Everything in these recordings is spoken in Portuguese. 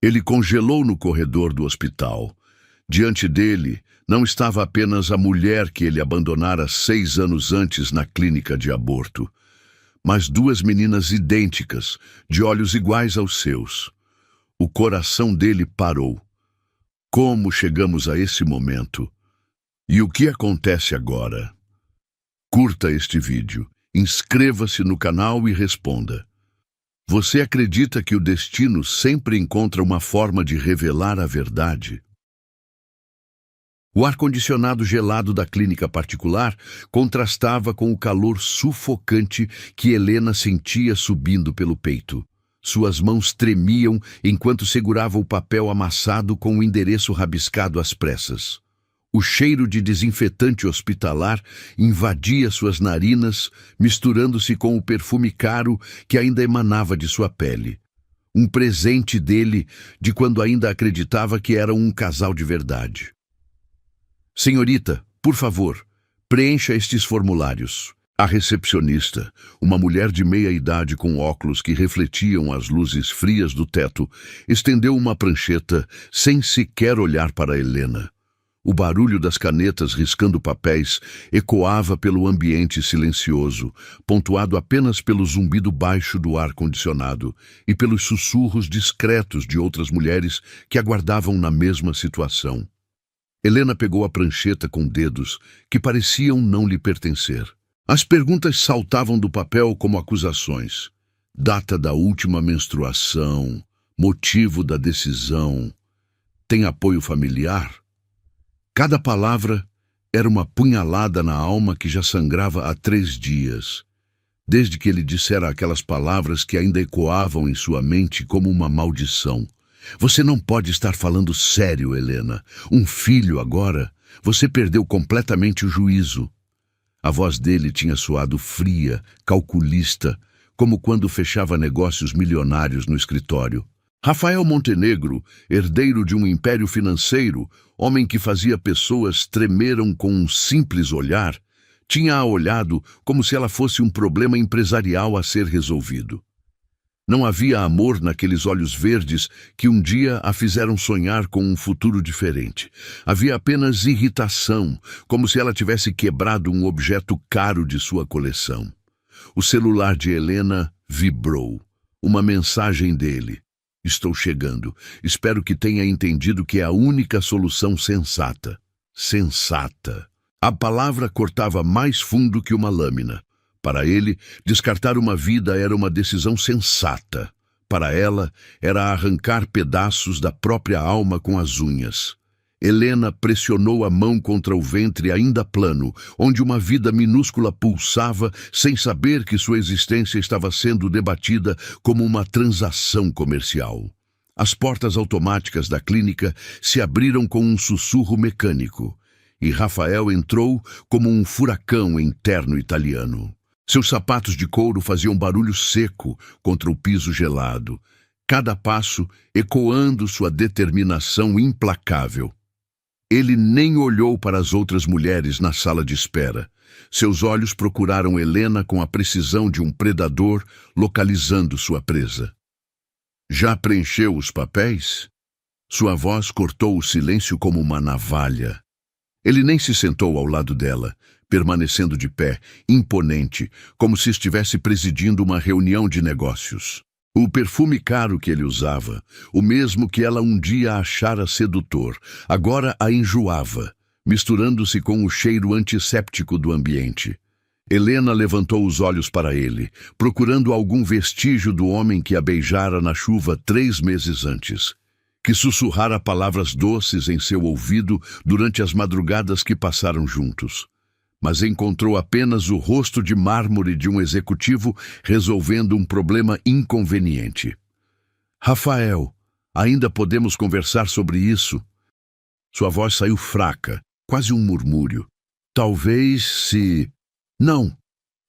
Ele congelou no corredor do hospital. Diante dele, não estava apenas a mulher que ele abandonara 6 anos antes na clínica de aborto, mas 2 meninas idênticas, de olhos iguais aos seus. O coração dele parou. Como chegamos a esse momento? E o que acontece agora? Curta este vídeo, inscreva-se no canal e responda. Você acredita que o destino sempre encontra uma forma de revelar a verdade? O ar-condicionado gelado da clínica particular contrastava com o calor sufocante que Helena sentia subindo pelo peito. Suas mãos tremiam enquanto segurava o papel amassado com o endereço rabiscado às pressas. O cheiro de desinfetante hospitalar invadia suas narinas, misturando-se com o perfume caro que ainda emanava de sua pele. Um presente dele de quando ainda acreditava que eram um casal de verdade. Senhorita, por favor, preencha estes formulários. A recepcionista, uma mulher de meia idade com óculos que refletiam as luzes frias do teto, estendeu uma prancheta sem sequer olhar para Helena. O barulho das canetas riscando papéis ecoava pelo ambiente silencioso, pontuado apenas pelo zumbido baixo do ar-condicionado e pelos sussurros discretos de outras mulheres que aguardavam na mesma situação. Helena pegou a prancheta com dedos que pareciam não lhe pertencer. As perguntas saltavam do papel como acusações. Data da última menstruação, motivo da decisão, tem apoio familiar? Cada palavra era uma punhalada na alma que já sangrava há 3 dias, desde que ele dissera aquelas palavras que ainda ecoavam em sua mente como uma maldição. Você não pode estar falando sério, Helena. Um filho agora? Você perdeu completamente o juízo. A voz dele tinha soado fria, calculista, como quando fechava negócios milionários no escritório. Rafael Montenegro, herdeiro de um império financeiro, homem que fazia pessoas tremeram com um simples olhar, tinha-a olhado como se ela fosse um problema empresarial a ser resolvido. Não havia amor naqueles olhos verdes que um dia a fizeram sonhar com um futuro diferente. Havia apenas irritação, como se ela tivesse quebrado um objeto caro de sua coleção. O celular de Helena vibrou. Uma mensagem dele. Estou chegando. Espero que tenha entendido que é a única solução sensata. Sensata. A palavra cortava mais fundo que uma lâmina. Para ele, descartar uma vida era uma decisão sensata. Para ela, era arrancar pedaços da própria alma com as unhas. Helena pressionou a mão contra o ventre ainda plano, onde uma vida minúscula pulsava, sem saber que sua existência estava sendo debatida como uma transação comercial. As portas automáticas da clínica se abriram com um sussurro mecânico, e Rafael entrou como um furacão em terno italiano. Seus sapatos de couro faziam barulho seco contra o piso gelado, cada passo ecoando sua determinação implacável. Ele nem olhou para as outras mulheres na sala de espera. Seus olhos procuraram Helena com a precisão de um predador localizando sua presa. Já preencheu os papéis? Sua voz cortou o silêncio como uma navalha. Ele nem se sentou ao lado dela, permanecendo de pé, imponente, como se estivesse presidindo uma reunião de negócios. O perfume caro que ele usava, o mesmo que ela um dia achara sedutor, agora a enjoava, misturando-se com o cheiro antisséptico do ambiente. Helena levantou os olhos para ele, procurando algum vestígio do homem que a beijara na chuva 3 meses antes, que sussurrara palavras doces em seu ouvido durante as madrugadas que passaram juntos. Mas encontrou apenas o rosto de mármore de um executivo resolvendo um problema inconveniente. Rafael, ainda podemos conversar sobre isso? Sua voz saiu fraca, quase um murmúrio. Talvez se... Não!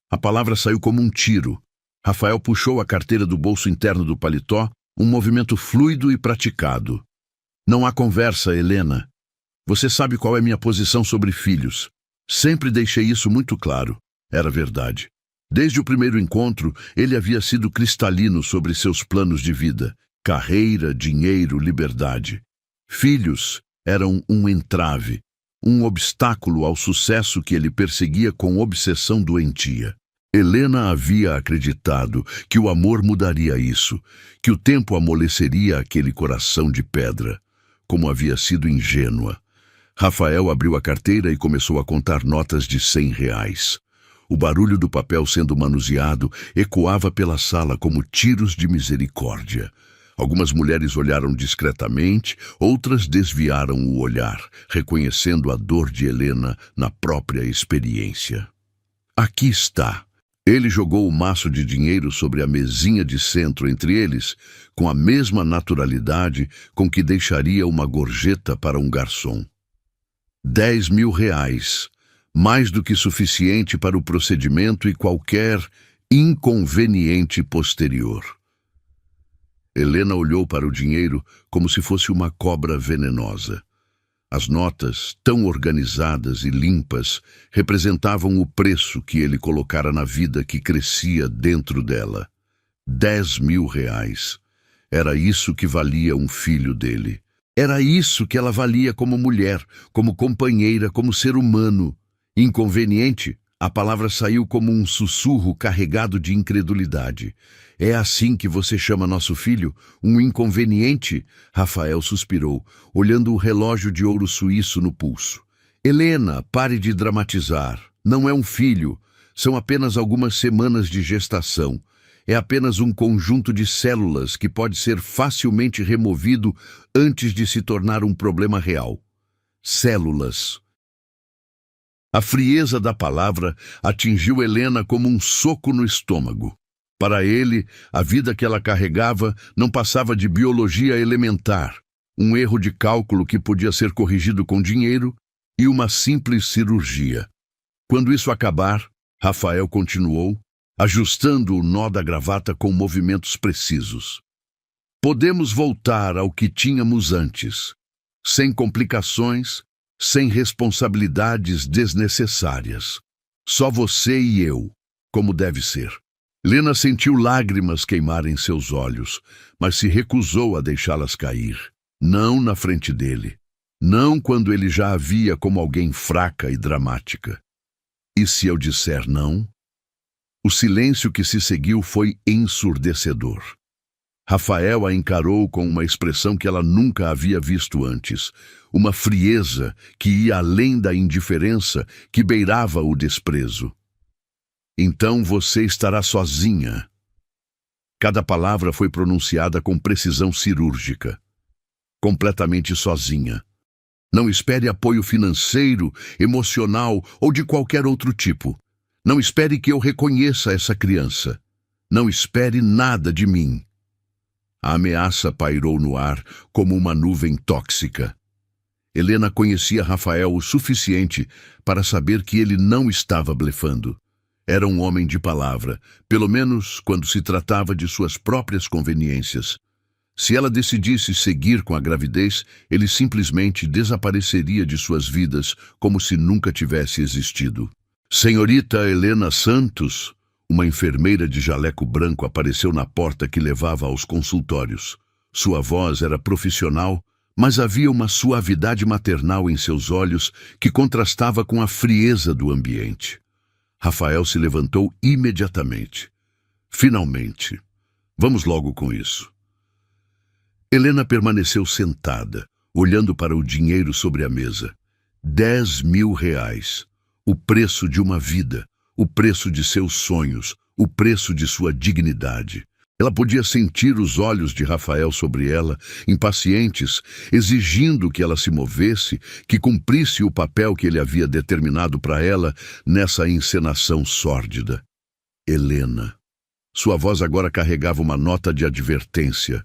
A palavra saiu como um tiro. Rafael puxou a carteira do bolso interno do paletó, um movimento fluido e praticado. Não há conversa, Helena. Você sabe qual é minha posição sobre filhos. Sempre deixei isso muito claro. Era verdade. Desde o primeiro encontro, ele havia sido cristalino sobre seus planos de vida. carreira, dinheiro, liberdade. Filhos eram um entrave, um obstáculo ao sucesso que ele perseguia com obsessão doentia. Helena havia acreditado que o amor mudaria isso, que o tempo amoleceria aquele coração de pedra. Como havia sido ingênua. Rafael abriu a carteira e começou a contar notas de R$ 100. O barulho do papel sendo manuseado ecoava pela sala como tiros de misericórdia. Algumas mulheres olharam discretamente, outras desviaram o olhar, reconhecendo a dor de Helena na própria experiência. Aqui está. Ele jogou o maço de dinheiro sobre a mesinha de centro entre eles, com a mesma naturalidade com que deixaria uma gorjeta para um garçom. R$ 10.000, mais do que suficiente para o procedimento e qualquer inconveniente posterior. Helena olhou para o dinheiro como se fosse uma cobra venenosa. As notas, tão organizadas e limpas, representavam o preço que ele colocara na vida que crescia dentro dela. R$ 10.000. Era isso que valia um filho dele. Era isso que ela valia como mulher, como companheira, como ser humano. Inconveniente, a palavra saiu como um sussurro carregado de incredulidade. É assim que você chama nosso filho? Um inconveniente? Rafael suspirou, olhando o relógio de ouro suíço no pulso. Helena, pare de dramatizar. Não é um filho. São apenas algumas semanas de gestação. É apenas um conjunto de células que pode ser facilmente removido antes de se tornar um problema real. Células. A frieza da palavra atingiu Helena como um soco no estômago. Para ele, a vida que ela carregava não passava de biologia elementar, um erro de cálculo que podia ser corrigido com dinheiro e uma simples cirurgia. Quando isso acabar, Rafael continuou, ajustando o nó da gravata com movimentos precisos. Podemos voltar ao que tínhamos antes, sem complicações, sem responsabilidades desnecessárias. Só você e eu, como deve ser. Helena sentiu lágrimas queimarem seus olhos, mas se recusou a deixá-las cair. Não na frente dele. Não quando ele já a via como alguém fraca e dramática. E se eu disser não? O silêncio que se seguiu foi ensurdecedor. Rafael a encarou com uma expressão que ela nunca havia visto antes, uma frieza que ia além da indiferença, que beirava o desprezo. Então você estará sozinha. Cada palavra foi pronunciada com precisão cirúrgica. Completamente sozinha. Não espere apoio financeiro, emocional ou de qualquer outro tipo. Não espere que eu reconheça essa criança. Não espere nada de mim. A ameaça pairou no ar como uma nuvem tóxica. Helena conhecia Rafael o suficiente para saber que ele não estava blefando. Era um homem de palavra, pelo menos quando se tratava de suas próprias conveniências. Se ela decidisse seguir com a gravidez, ele simplesmente desapareceria de suas vidas como se nunca tivesse existido. Senhorita Helena Santos, uma enfermeira de jaleco branco apareceu na porta que levava aos consultórios. Sua voz era profissional, mas havia uma suavidade maternal em seus olhos que contrastava com a frieza do ambiente. Rafael se levantou imediatamente. Finalmente. Vamos logo com isso. Helena permaneceu sentada, olhando para o dinheiro sobre a mesa. R$ 10.000. O preço de uma vida, o preço de seus sonhos, o preço de sua dignidade. Ela podia sentir os olhos de Rafael sobre ela, impacientes, exigindo que ela se movesse, que cumprisse o papel que ele havia determinado para ela nessa encenação sórdida. Helena. Sua voz agora carregava uma nota de advertência.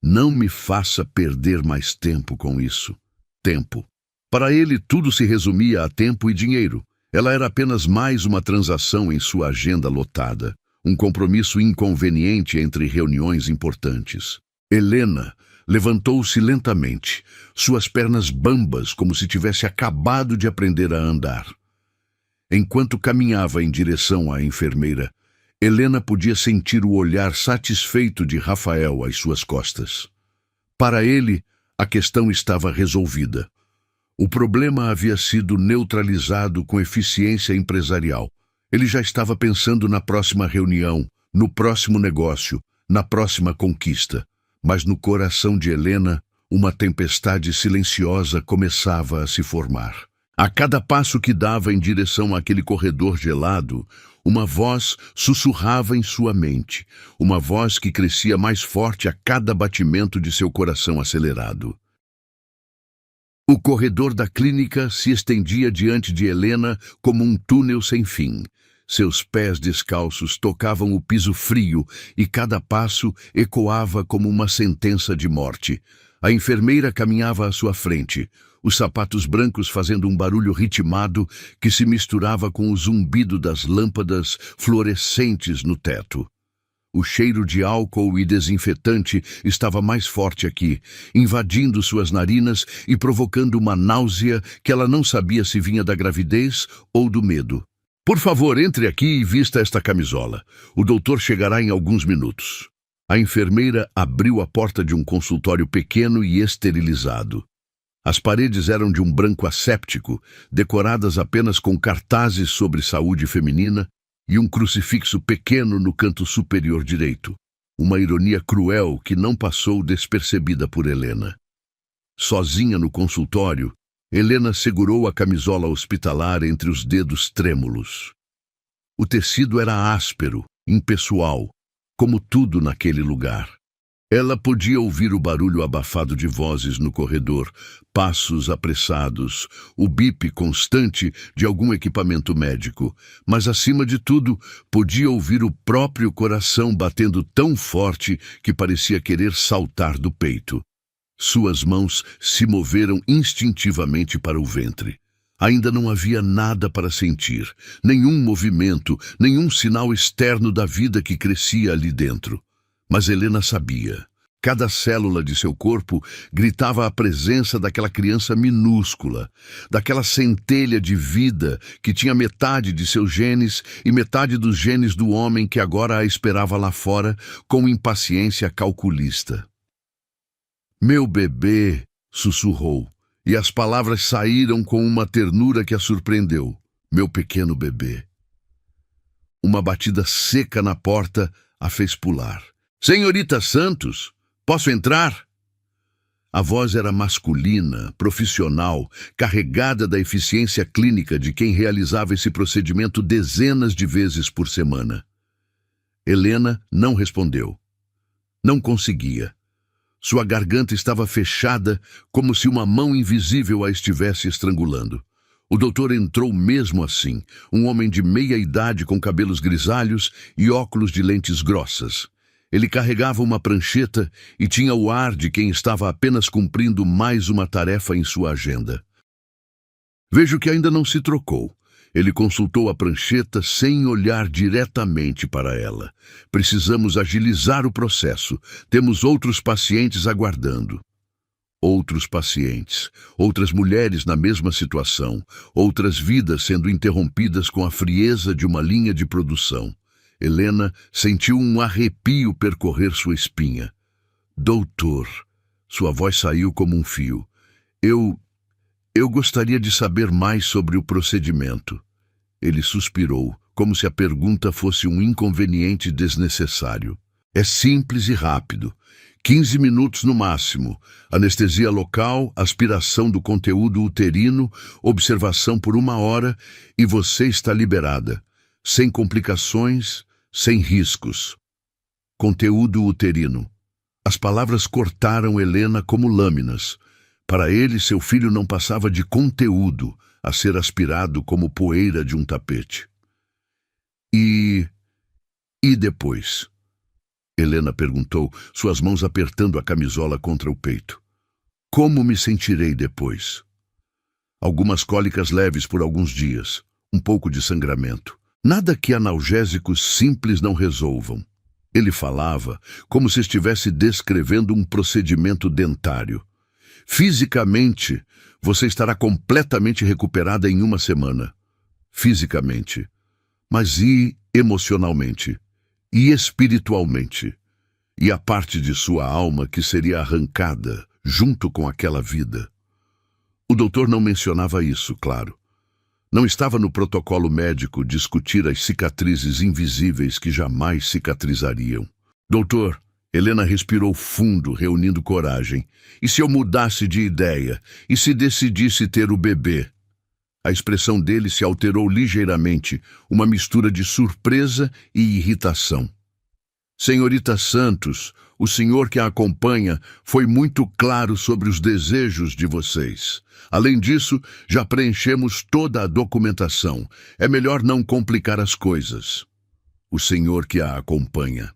Não me faça perder mais tempo com isso. Tempo. Para ele, tudo se resumia a tempo e dinheiro. Ela era apenas mais uma transação em sua agenda lotada. Um compromisso inconveniente entre reuniões importantes. Helena levantou-se lentamente, suas pernas bambas como se tivesse acabado de aprender a andar. Enquanto caminhava em direção à enfermeira, Helena podia sentir o olhar satisfeito de Rafael às suas costas. Para ele, a questão estava resolvida. O problema havia sido neutralizado com eficiência empresarial. Ele já estava pensando na próxima reunião, no próximo negócio, na próxima conquista. Mas no coração de Helena, uma tempestade silenciosa começava a se formar. A cada passo que dava em direção àquele corredor gelado, uma voz sussurrava em sua mente, uma voz que crescia mais forte a cada batimento de seu coração acelerado. O corredor da clínica se estendia diante de Helena como um túnel sem fim. Seus pés descalços tocavam o piso frio e cada passo ecoava como uma sentença de morte. A enfermeira caminhava à sua frente, os sapatos brancos fazendo um barulho ritmado que se misturava com o zumbido das lâmpadas fluorescentes no teto. O cheiro de álcool e desinfetante estava mais forte aqui, invadindo suas narinas e provocando uma náusea que ela não sabia se vinha da gravidez ou do medo. Por favor, entre aqui e vista esta camisola. O doutor chegará em alguns minutos. A enfermeira abriu a porta de um consultório pequeno e esterilizado. As paredes eram de um branco asséptico, decoradas apenas com cartazes sobre saúde feminina e um crucifixo pequeno no canto superior direito. Uma ironia cruel que não passou despercebida por Helena. Sozinha no consultório, Helena segurou a camisola hospitalar entre os dedos trêmulos. O tecido era áspero, impessoal, como tudo naquele lugar. Ela podia ouvir o barulho abafado de vozes no corredor, passos apressados, o bip constante de algum equipamento médico, mas, acima de tudo, podia ouvir o próprio coração batendo tão forte que parecia querer saltar do peito. Suas mãos se moveram instintivamente para o ventre. Ainda não havia nada para sentir, nenhum movimento, nenhum sinal externo da vida que crescia ali dentro. Mas Helena sabia. Cada célula de seu corpo gritava a presença daquela criança minúscula, daquela centelha de vida que tinha metade de seus genes e metade dos genes do homem que agora a esperava lá fora com impaciência calculista. "Meu bebê", sussurrou, e as palavras saíram com uma ternura que a surpreendeu. "Meu pequeno bebê." Uma batida seca na porta a fez pular. "Senhorita Santos, posso entrar?" A voz era masculina, profissional, carregada da eficiência clínica de quem realizava esse procedimento dezenas de vezes por semana. Helena não respondeu. Não conseguia. Sua garganta estava fechada, como se uma mão invisível a estivesse estrangulando. O doutor entrou mesmo assim, um homem de meia idade com cabelos grisalhos e óculos de lentes grossas. Ele carregava uma prancheta e tinha o ar de quem estava apenas cumprindo mais uma tarefa em sua agenda. "Vejo que ainda não se trocou." Ele consultou a prancheta sem olhar diretamente para ela. "Precisamos agilizar o processo. Temos outros pacientes aguardando." Outros pacientes, outras mulheres na mesma situação, outras vidas sendo interrompidas com a frieza de uma linha de produção. Helena sentiu um arrepio percorrer sua espinha. "Doutor", sua voz saiu como um fio. Eu gostaria de saber mais sobre o procedimento." Ele suspirou, como se a pergunta fosse um inconveniente desnecessário. "É simples e rápido. 15 minutos no máximo. Anestesia local, aspiração do conteúdo uterino, observação por 1 hora e você está liberada. Sem complicações, sem riscos." Conteúdo uterino. As palavras cortaram Helena como lâminas. Para ele, seu filho não passava de conteúdo a ser aspirado como poeira de um tapete. E depois?" Helena perguntou, suas mãos apertando a camisola contra o peito. "Como me sentirei depois?" "Algumas cólicas leves por alguns dias, um pouco de sangramento. Nada que analgésicos simples não resolvam." Ele falava como se estivesse descrevendo um procedimento dentário. "Fisicamente, você estará completamente recuperada em 1 semana." Fisicamente. Mas e emocionalmente? e espiritualmente, e a parte de sua alma que seria arrancada junto com aquela vida. O doutor não mencionava isso, claro. Não estava no protocolo médico discutir as cicatrizes invisíveis que jamais cicatrizariam. Doutor, Helena respirou fundo, reunindo coragem. E se eu mudasse de ideia? E se decidisse ter o bebê? A expressão dele se alterou ligeiramente, uma mistura de surpresa e irritação. Senhorita Santos, o senhor que a acompanha foi muito claro sobre os desejos de vocês. Além disso, já preenchemos toda a documentação. É melhor não complicar as coisas. O senhor que a acompanha.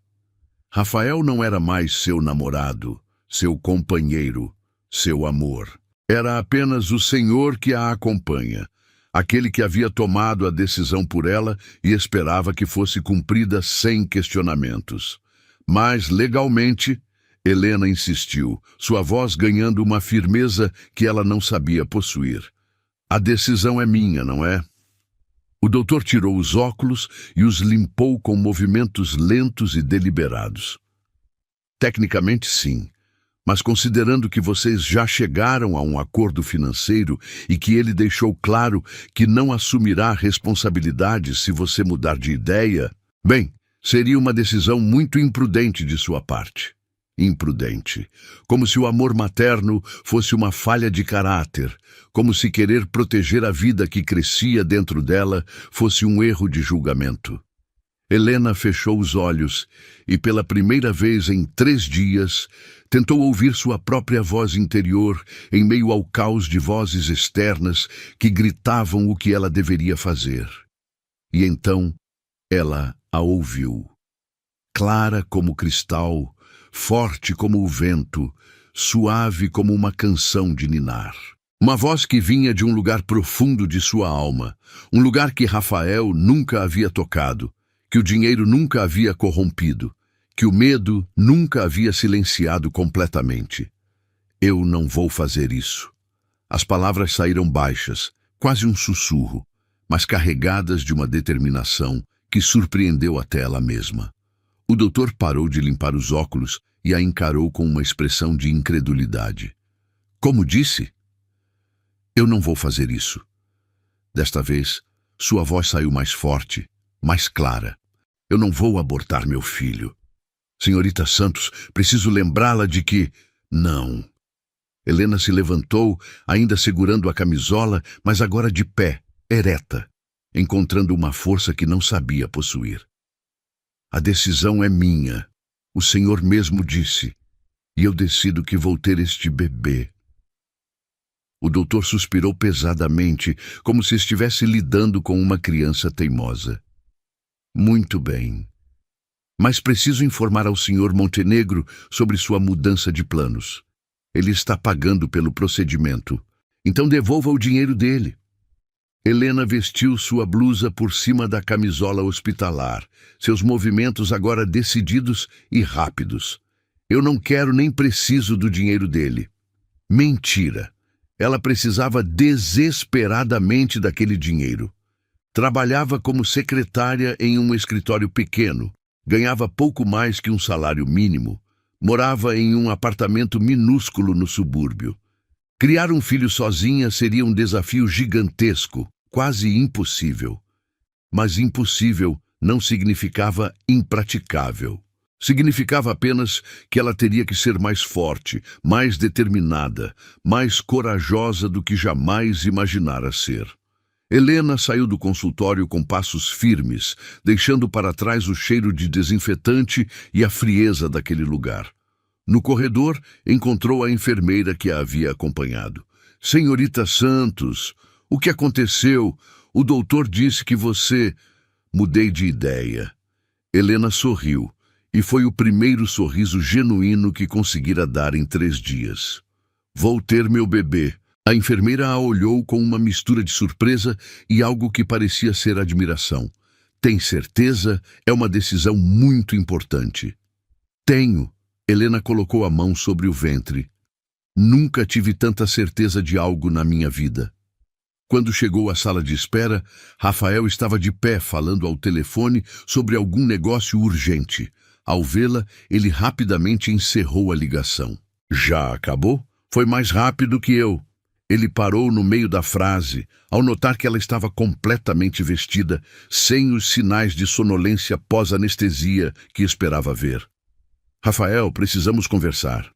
Rafael não era mais seu namorado, seu companheiro, seu amor. Era apenas o senhor que a acompanha, aquele que havia tomado a decisão por ela e esperava que fosse cumprida sem questionamentos. Mas, legalmente, Helena insistiu, sua voz ganhando uma firmeza que ela não sabia possuir. A decisão é minha, não é? O doutor tirou os óculos e os limpou com movimentos lentos e deliberados. Tecnicamente, sim. Mas considerando que vocês já chegaram a um acordo financeiro e que ele deixou claro que não assumirá responsabilidade se você mudar de ideia, bem, seria uma decisão muito imprudente de sua parte. Imprudente. Como se o amor materno fosse uma falha de caráter, como se querer proteger a vida que crescia dentro dela fosse um erro de julgamento. Helena fechou os olhos e, pela primeira vez em 3 dias, tentou ouvir sua própria voz interior em meio ao caos de vozes externas que gritavam o que ela deveria fazer. E então, ela a ouviu. Clara como cristal, forte como o vento, suave como uma canção de ninar. Uma voz que vinha de um lugar profundo de sua alma, um lugar que Rafael nunca havia tocado, que o dinheiro nunca havia corrompido, que o medo nunca havia silenciado completamente. Eu não vou fazer isso. As palavras saíram baixas, quase um sussurro, mas carregadas de uma determinação que surpreendeu até ela mesma. O doutor parou de limpar os óculos e a encarou com uma expressão de incredulidade. Como disse? Eu não vou fazer isso. Desta vez, sua voz saiu mais forte, mais clara. Eu não vou abortar meu filho. Senhorita Santos, preciso lembrá-la de que... Não. Helena se levantou, ainda segurando a camisola, mas agora de pé, ereta, encontrando uma força que não sabia possuir. A decisão é minha. O senhor mesmo disse. E eu decido que vou ter este bebê. O doutor suspirou pesadamente, como se estivesse lidando com uma criança teimosa. Muito bem. Mas preciso informar ao senhor Montenegro sobre sua mudança de planos. Ele está pagando pelo procedimento. Então devolva o dinheiro dele. Helena vestiu sua blusa por cima da camisola hospitalar, seus movimentos agora decididos e rápidos. Eu não quero nem preciso do dinheiro dele. Mentira. Ela precisava desesperadamente daquele dinheiro. Trabalhava como secretária em um escritório pequeno, ganhava pouco mais que um salário mínimo, morava em um apartamento minúsculo no subúrbio. Criar um filho sozinha seria um desafio gigantesco, quase impossível. Mas impossível não significava impraticável. Significava apenas que ela teria que ser mais forte, mais determinada, mais corajosa do que jamais imaginara ser. Helena saiu do consultório com passos firmes, deixando para trás o cheiro de desinfetante e a frieza daquele lugar. No corredor, encontrou a enfermeira que a havia acompanhado. Senhorita Santos, o que aconteceu? O doutor disse que você... Mudei de ideia. Helena sorriu, e foi o primeiro sorriso genuíno que conseguira dar em 3 dias. Vou ter meu bebê. A enfermeira a olhou com uma mistura de surpresa e algo que parecia ser admiração. Tem certeza? É uma decisão muito importante. Tenho. Helena colocou a mão sobre o ventre. Nunca tive tanta certeza de algo na minha vida. Quando chegou à sala de espera, Rafael estava de pé falando ao telefone sobre algum negócio urgente. Ao vê-la, ele rapidamente encerrou a ligação. Já acabou? Foi mais rápido que eu. Ele parou no meio da frase, ao notar que ela estava completamente vestida, sem os sinais de sonolência pós-anestesia que esperava ver. Rafael, precisamos conversar.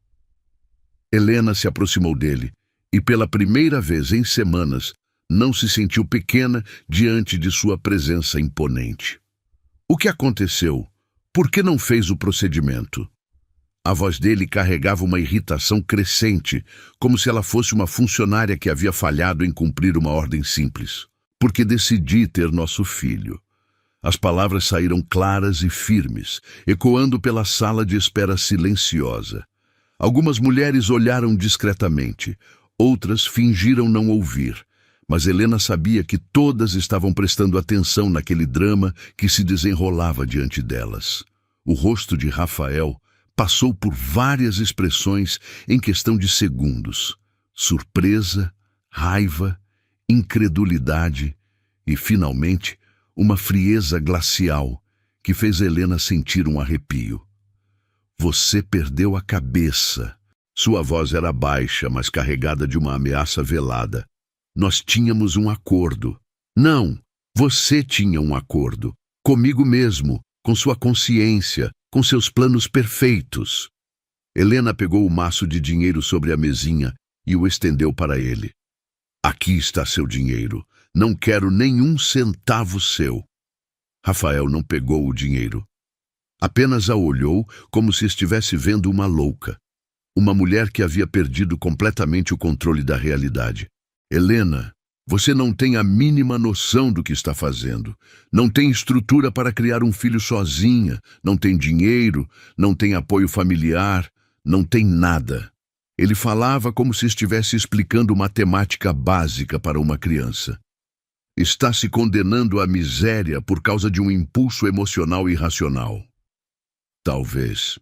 Helena se aproximou dele e, pela primeira vez em semanas, não se sentiu pequena diante de sua presença imponente. O que aconteceu? Por que não fez o procedimento? A voz dele carregava uma irritação crescente, como se ela fosse uma funcionária que havia falhado em cumprir uma ordem simples. Porque decidi ter nosso filho. As palavras saíram claras e firmes, ecoando pela sala de espera silenciosa. Algumas mulheres olharam discretamente, outras fingiram não ouvir, mas Helena sabia que todas estavam prestando atenção naquele drama que se desenrolava diante delas. O rosto de Rafael passou por várias expressões em questão de segundos: surpresa, raiva, incredulidade e, finalmente, uma frieza glacial que fez Helena sentir um arrepio. Você perdeu a cabeça. Sua voz era baixa, mas carregada de uma ameaça velada. Nós tínhamos um acordo. Não, você tinha um acordo. Comigo mesmo, com sua consciência, com seus planos perfeitos. Helena pegou o maço de dinheiro sobre a mesinha e o estendeu para ele. Aqui está seu dinheiro. Não quero nenhum centavo seu. Rafael não pegou o dinheiro. Apenas a olhou como se estivesse vendo uma louca. Uma mulher que havia perdido completamente o controle da realidade. Helena, você não tem a mínima noção do que está fazendo. Não tem estrutura para criar um filho sozinha. Não tem dinheiro, não tem apoio familiar, não tem nada. Ele falava como se estivesse explicando matemática básica para uma criança. Está se condenando à miséria por causa de um impulso emocional irracional. Talvez.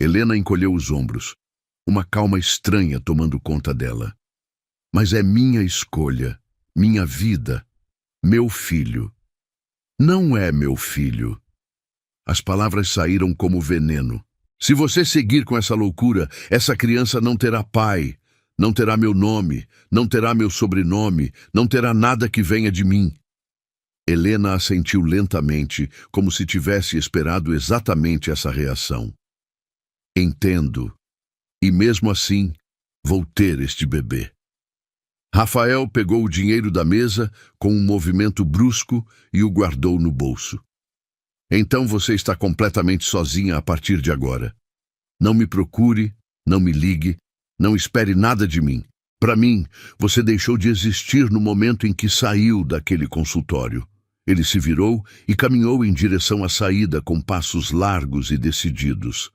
Helena encolheu os ombros, uma calma estranha tomando conta dela. Mas é minha escolha, minha vida, meu filho. Não é meu filho. As palavras saíram como veneno. Se você seguir com essa loucura, essa criança não terá pai, não terá meu nome, não terá meu sobrenome, não terá nada que venha de mim. Helena assentiu lentamente, como se tivesse esperado exatamente essa reação. Entendo. E mesmo assim, vou ter este bebê. Rafael pegou o dinheiro da mesa com um movimento brusco e o guardou no bolso. Então você está completamente sozinha a partir de agora. Não me procure, não me ligue, não espere nada de mim. Para mim, você deixou de existir no momento em que saiu daquele consultório. Ele se virou e caminhou em direção à saída com passos largos e decididos.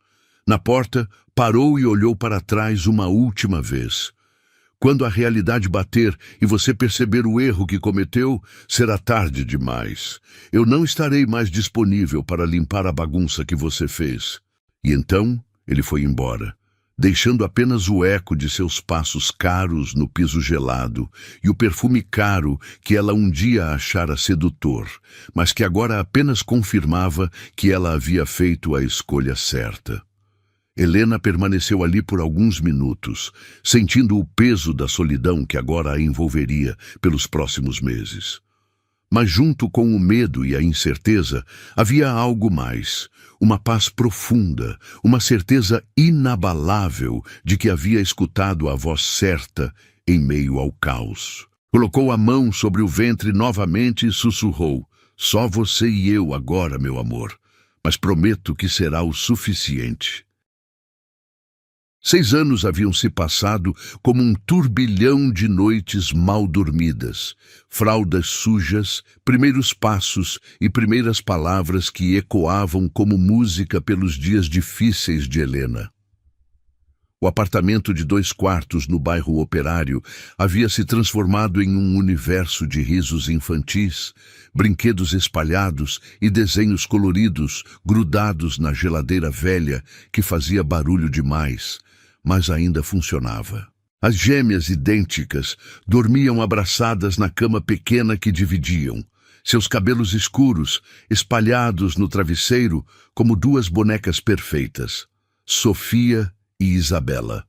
Na porta, parou e olhou para trás uma última vez. Quando a realidade bater e você perceber o erro que cometeu, será tarde demais. Eu não estarei mais disponível para limpar a bagunça que você fez. E então ele foi embora, deixando apenas o eco de seus passos caros no piso gelado e o perfume caro que ela um dia achara sedutor, mas que agora apenas confirmava que ela havia feito a escolha certa. Helena permaneceu ali por alguns minutos, sentindo o peso da solidão que agora a envolveria pelos próximos meses. Mas junto com o medo e a incerteza, havia algo mais, uma paz profunda, uma certeza inabalável de que havia escutado a voz certa em meio ao caos. Colocou a mão sobre o ventre novamente e sussurrou: "Só você e eu agora, meu amor, mas prometo que será o suficiente." 6 anos haviam se passado como um turbilhão de noites mal dormidas, fraldas sujas, primeiros passos e primeiras palavras que ecoavam como música pelos dias difíceis de Helena. O apartamento de 2 quartos no bairro Operário havia se transformado em um universo de risos infantis, brinquedos espalhados e desenhos coloridos grudados na geladeira velha que fazia barulho demais, mas ainda funcionava. As gêmeas idênticas dormiam abraçadas na cama pequena que dividiam, seus cabelos escuros espalhados no travesseiro como duas bonecas perfeitas, Sofia e Isabela.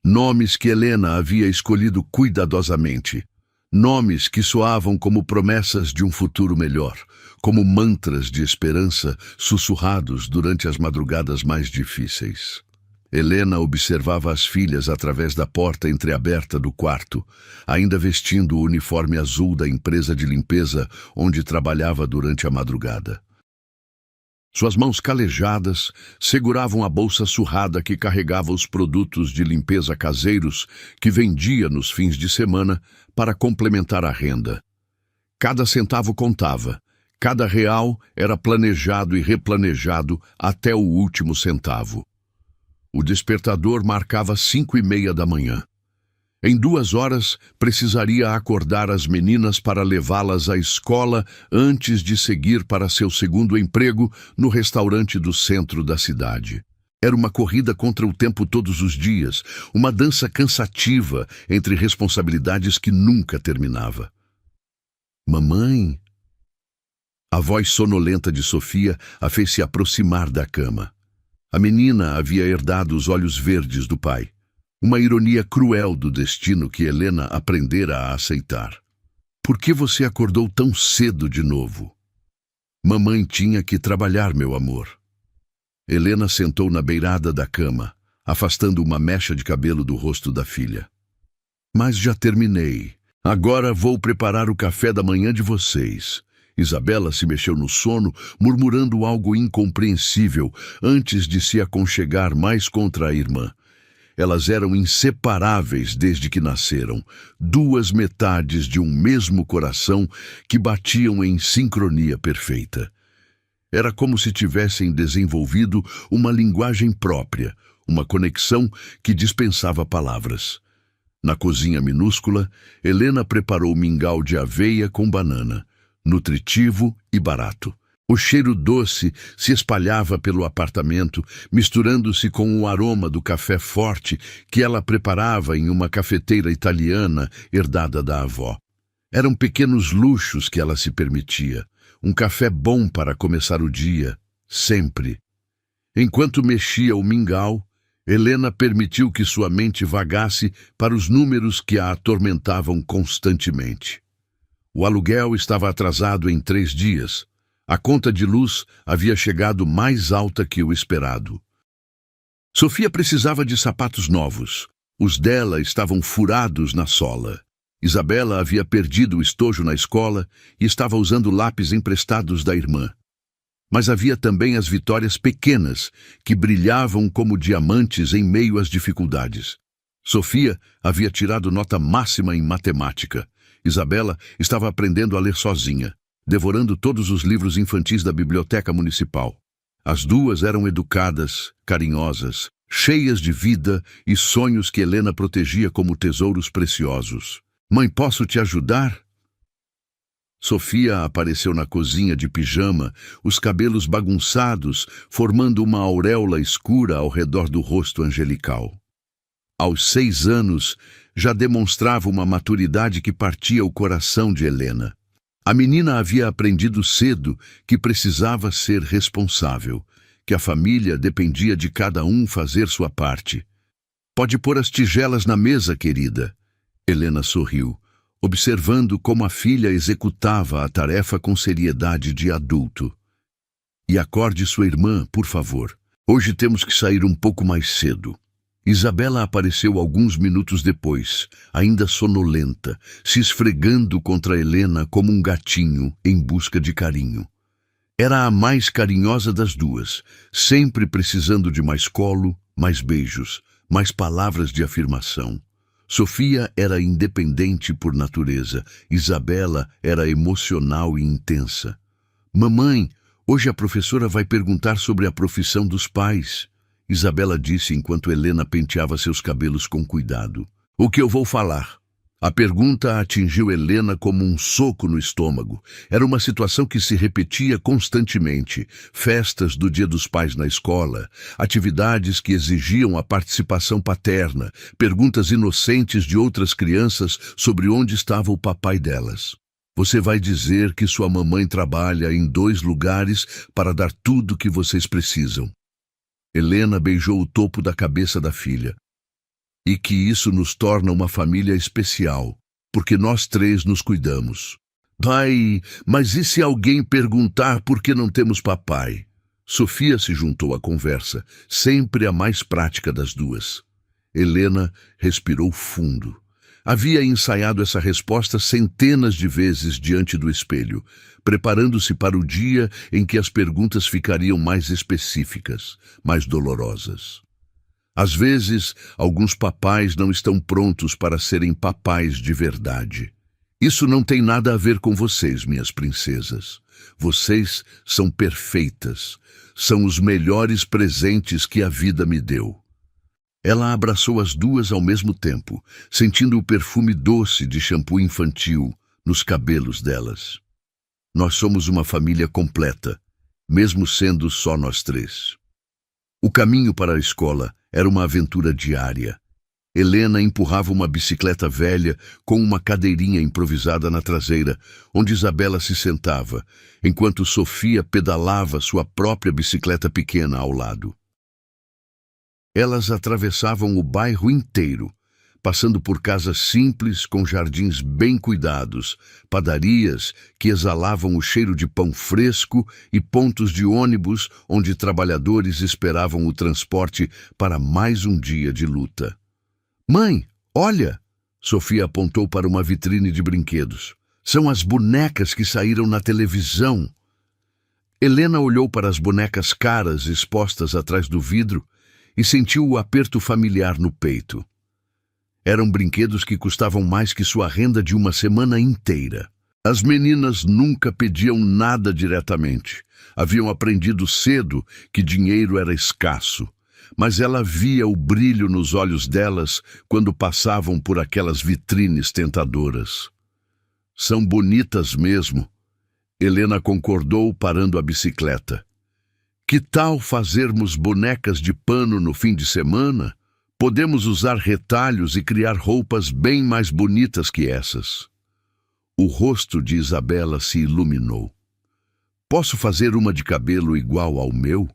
Nomes que Helena havia escolhido cuidadosamente. Nomes que soavam como promessas de um futuro melhor, como mantras de esperança sussurrados durante as madrugadas mais difíceis. Helena observava as filhas através da porta entreaberta do quarto, ainda vestindo o uniforme azul da empresa de limpeza onde trabalhava durante a madrugada. Suas mãos calejadas seguravam a bolsa surrada que carregava os produtos de limpeza caseiros que vendia nos fins de semana para complementar a renda. Cada centavo contava, cada real era planejado e replanejado até o último centavo. O despertador marcava 5:30 da manhã. Em 2 horas, precisaria acordar as meninas para levá-las à escola antes de seguir para seu segundo emprego no restaurante do centro da cidade. Era uma corrida contra o tempo todos os dias, uma dança cansativa entre responsabilidades que nunca terminava. Mamãe? A voz sonolenta de Sofia a fez se aproximar da cama. A menina havia herdado os olhos verdes do pai. Uma ironia cruel do destino que Helena aprendera a aceitar. Por que você acordou tão cedo de novo? Mamãe tinha que trabalhar, meu amor. Helena sentou na beirada da cama, afastando uma mecha de cabelo do rosto da filha. Mas já terminei. Agora vou preparar o café da manhã de vocês. Isabela se mexeu no sono, murmurando algo incompreensível antes de se aconchegar mais contra a irmã. Elas eram inseparáveis desde que nasceram, 2 metades de um mesmo coração que batiam em sincronia perfeita. Era como se tivessem desenvolvido uma linguagem própria, uma conexão que dispensava palavras. Na cozinha minúscula, Helena preparou mingau de aveia com banana, nutritivo e barato. O cheiro doce se espalhava pelo apartamento, misturando-se com o aroma do café forte que ela preparava em uma cafeteira italiana herdada da avó. Eram pequenos luxos que ela se permitia. Um café bom para começar o dia, sempre. Enquanto mexia o mingau, Helena permitiu que sua mente vagasse para os números que a atormentavam constantemente. O aluguel estava atrasado em 3 dias. A conta de luz havia chegado mais alta que o esperado. Sofia precisava de sapatos novos. Os dela estavam furados na sola. Isabela havia perdido o estojo na escola e estava usando lápis emprestados da irmã. Mas havia também as vitórias pequenas, que brilhavam como diamantes em meio às dificuldades. Sofia havia tirado nota máxima em matemática. Isabela estava aprendendo a ler sozinha, devorando todos os livros infantis da biblioteca municipal. As duas eram educadas, carinhosas, cheias de vida e sonhos que Helena protegia como tesouros preciosos. Mãe, posso te ajudar? Sofia apareceu na cozinha de pijama, os cabelos bagunçados, formando uma auréola escura ao redor do rosto angelical. Aos 6 anos, já demonstrava uma maturidade que partia o coração de Helena. A menina havia aprendido cedo que precisava ser responsável, que a família dependia de cada um fazer sua parte. Pode pôr as tigelas na mesa, querida. Helena sorriu, observando como a filha executava a tarefa com seriedade de adulto. E acorde sua irmã, por favor. Hoje temos que sair um pouco mais cedo. Isabela apareceu alguns minutos depois, ainda sonolenta, se esfregando contra Helena como um gatinho em busca de carinho. Era a mais carinhosa das duas, sempre precisando de mais colo, mais beijos, mais palavras de afirmação. Sofia era independente por natureza, Isabela era emocional e intensa. Mamãe, hoje a professora vai perguntar sobre a profissão dos pais. Isabela disse enquanto Helena penteava seus cabelos com cuidado. O que eu vou falar? A pergunta atingiu Helena como um soco no estômago. Era uma situação que se repetia constantemente. Festas do Dia dos Pais na escola, atividades que exigiam a participação paterna, perguntas inocentes de outras crianças sobre onde estava o papai delas. Você vai dizer que sua mamãe trabalha em 2 lugares para dar tudo o que vocês precisam. Helena beijou o topo da cabeça da filha. E que isso nos torna uma família especial, porque nós 3 nos cuidamos. Pai, mas e se alguém perguntar por que não temos papai? Sofia se juntou à conversa, sempre a mais prática das duas. Helena respirou fundo. Havia ensaiado essa resposta centenas de vezes diante do espelho, preparando-se para o dia em que as perguntas ficariam mais específicas, mais dolorosas. Às vezes, alguns papais não estão prontos para serem papais de verdade. Isso não tem nada a ver com vocês, minhas princesas. Vocês são perfeitas. São os melhores presentes que a vida me deu. Ela abraçou as duas ao mesmo tempo, sentindo o perfume doce de shampoo infantil nos cabelos delas. Nós somos uma família completa, mesmo sendo só nós 3. O caminho para a escola era uma aventura diária. Helena empurrava uma bicicleta velha com uma cadeirinha improvisada na traseira, onde Isabela se sentava, enquanto Sofia pedalava sua própria bicicleta pequena ao lado. Elas atravessavam o bairro inteiro, passando por casas simples com jardins bem cuidados, padarias que exalavam o cheiro de pão fresco e pontos de ônibus onde trabalhadores esperavam o transporte para mais um dia de luta. Mãe, olha! Sofia apontou para uma vitrine de brinquedos. São as bonecas que saíram na televisão. Helena olhou para as bonecas caras expostas atrás do vidro e sentiu o aperto familiar no peito. Eram brinquedos que custavam mais que sua renda de uma semana inteira. As meninas nunca pediam nada diretamente. Haviam aprendido cedo que dinheiro era escasso, mas ela via o brilho nos olhos delas quando passavam por aquelas vitrines tentadoras. São bonitas mesmo. Helena concordou, parando a bicicleta. Que tal fazermos bonecas de pano no fim de semana? Podemos usar retalhos e criar roupas bem mais bonitas que essas. O rosto de Isabela se iluminou. Posso fazer uma de cabelo igual ao meu?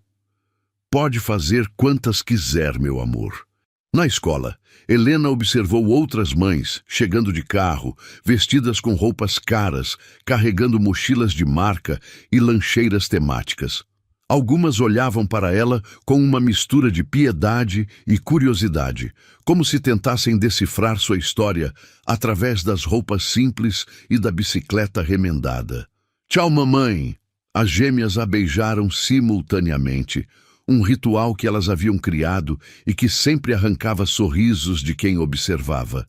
Pode fazer quantas quiser, meu amor. Na escola, Helena observou outras mães chegando de carro, vestidas com roupas caras, carregando mochilas de marca e lancheiras temáticas. Algumas olhavam para ela com uma mistura de piedade e curiosidade, como se tentassem decifrar sua história através das roupas simples e da bicicleta remendada. Tchau, mamãe! As gêmeas a beijaram simultaneamente, um ritual que elas haviam criado e que sempre arrancava sorrisos de quem observava.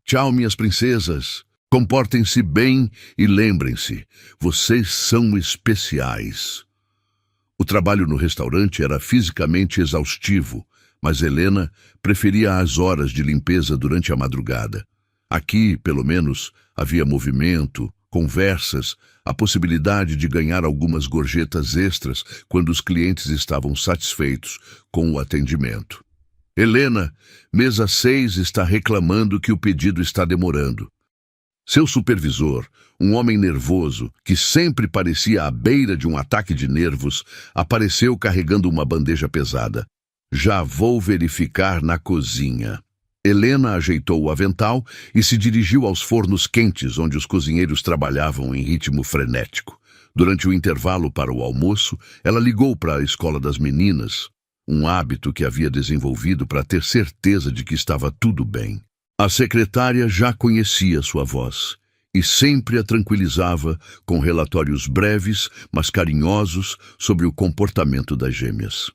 Tchau, minhas princesas! Comportem-se bem e lembrem-se, vocês são especiais. O trabalho no restaurante era fisicamente exaustivo, mas Helena preferia as horas de limpeza durante a madrugada. Aqui, pelo menos, havia movimento, conversas, a possibilidade de ganhar algumas gorjetas extras quando os clientes estavam satisfeitos com o atendimento. Helena, mesa 6 está reclamando que o pedido está demorando. Seu supervisor, um homem nervoso, que sempre parecia à beira de um ataque de nervos, apareceu carregando uma bandeja pesada. Já vou verificar na cozinha. Helena ajeitou o avental e se dirigiu aos fornos quentes onde os cozinheiros trabalhavam em ritmo frenético. Durante o intervalo para o almoço, ela ligou para a escola das meninas, um hábito que havia desenvolvido para ter certeza de que estava tudo bem. A secretária já conhecia sua voz e sempre a tranquilizava com relatórios breves, mas carinhosos sobre o comportamento das gêmeas.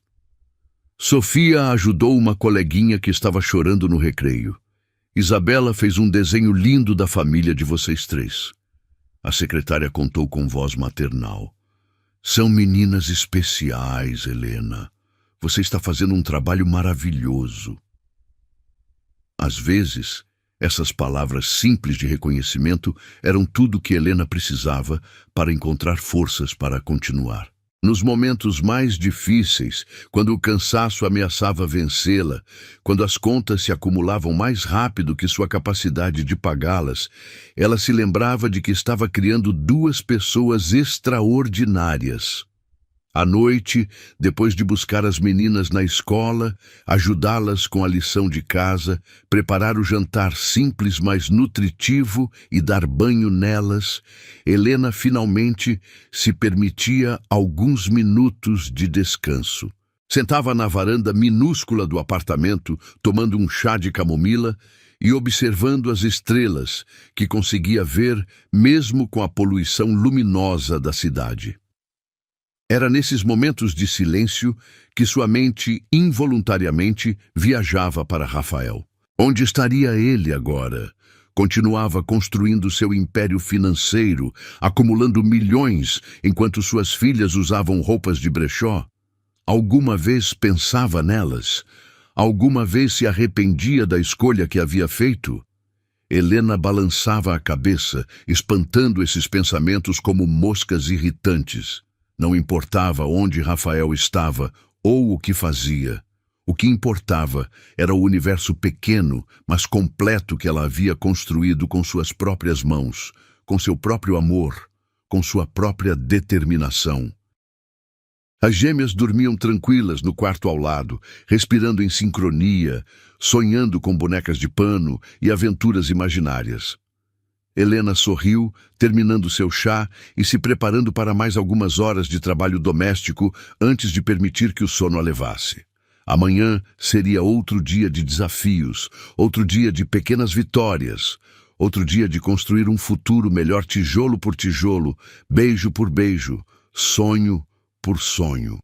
Sofia ajudou uma coleguinha que estava chorando no recreio. Isabela fez um desenho lindo da família de vocês 3. A secretária contou com voz maternal. São meninas especiais, Helena. Você está fazendo um trabalho maravilhoso. Às vezes, Essas palavras simples de reconhecimento eram tudo que Helena precisava para encontrar forças para continuar. Nos momentos mais difíceis, quando o cansaço ameaçava vencê-la, quando as contas se acumulavam mais rápido que sua capacidade de pagá-las, ela se lembrava de que estava criando duas pessoas extraordinárias. À noite, depois de buscar as meninas na escola, ajudá-las com a lição de casa, preparar o jantar simples mas nutritivo e dar banho nelas, Helena finalmente se permitia alguns minutos de descanso. Sentava na varanda minúscula do apartamento, tomando um chá de camomila e observando as estrelas que conseguia ver mesmo com a poluição luminosa da cidade. Era nesses momentos de silêncio que sua mente involuntariamente viajava para Rafael. Onde estaria ele agora? Continuava construindo seu império financeiro, acumulando milhões enquanto suas filhas usavam roupas de brechó? Alguma vez pensava nelas? Alguma vez se arrependia da escolha que havia feito? Helena balançava a cabeça, espantando esses pensamentos como moscas irritantes. Não importava onde Rafael estava ou o que fazia. O que importava era o universo pequeno, mas completo que ela havia construído com suas próprias mãos, com seu próprio amor, com sua própria determinação. As gêmeas dormiam tranquilas no quarto ao lado, respirando em sincronia, sonhando com bonecas de pano e aventuras imaginárias. Helena sorriu, terminando seu chá e se preparando para mais algumas horas de trabalho doméstico antes de permitir que o sono a levasse. Amanhã seria outro dia de desafios, outro dia de pequenas vitórias, outro dia de construir um futuro melhor tijolo por tijolo, beijo por beijo, sonho por sonho.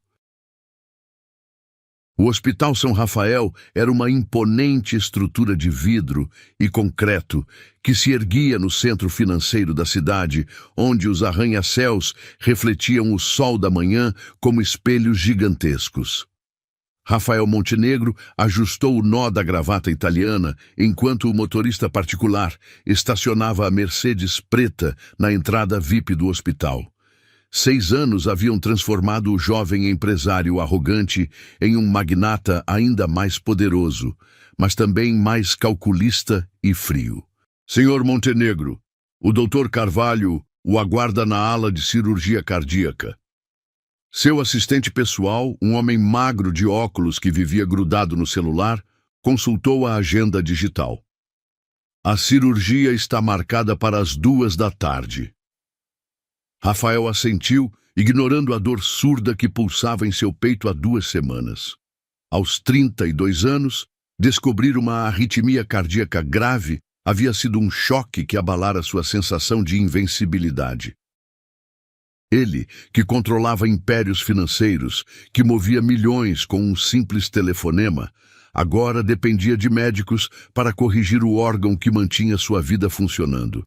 O Hospital São Rafael era uma imponente estrutura de vidro e concreto que se erguia no centro financeiro da cidade, onde os arranha-céus refletiam o sol da manhã como espelhos gigantescos. Rafael Montenegro ajustou o nó da gravata italiana enquanto o motorista particular estacionava a Mercedes preta na entrada VIP do hospital. 6 anos haviam transformado o jovem empresário arrogante em um magnata ainda mais poderoso, mas também mais calculista e frio. Senhor Montenegro, o Dr. Carvalho o aguarda na ala de cirurgia cardíaca. Seu assistente pessoal, um homem magro de óculos que vivia grudado no celular, consultou a agenda digital. A cirurgia está marcada para as 2 da tarde. Rafael assentiu, ignorando a dor surda que pulsava em seu peito há 2 semanas. Aos 32 anos, descobrir uma arritmia cardíaca grave havia sido um choque que abalara sua sensação de invencibilidade. Ele, que controlava impérios financeiros, que movia milhões com um simples telefonema, agora dependia de médicos para corrigir o órgão que mantinha sua vida funcionando.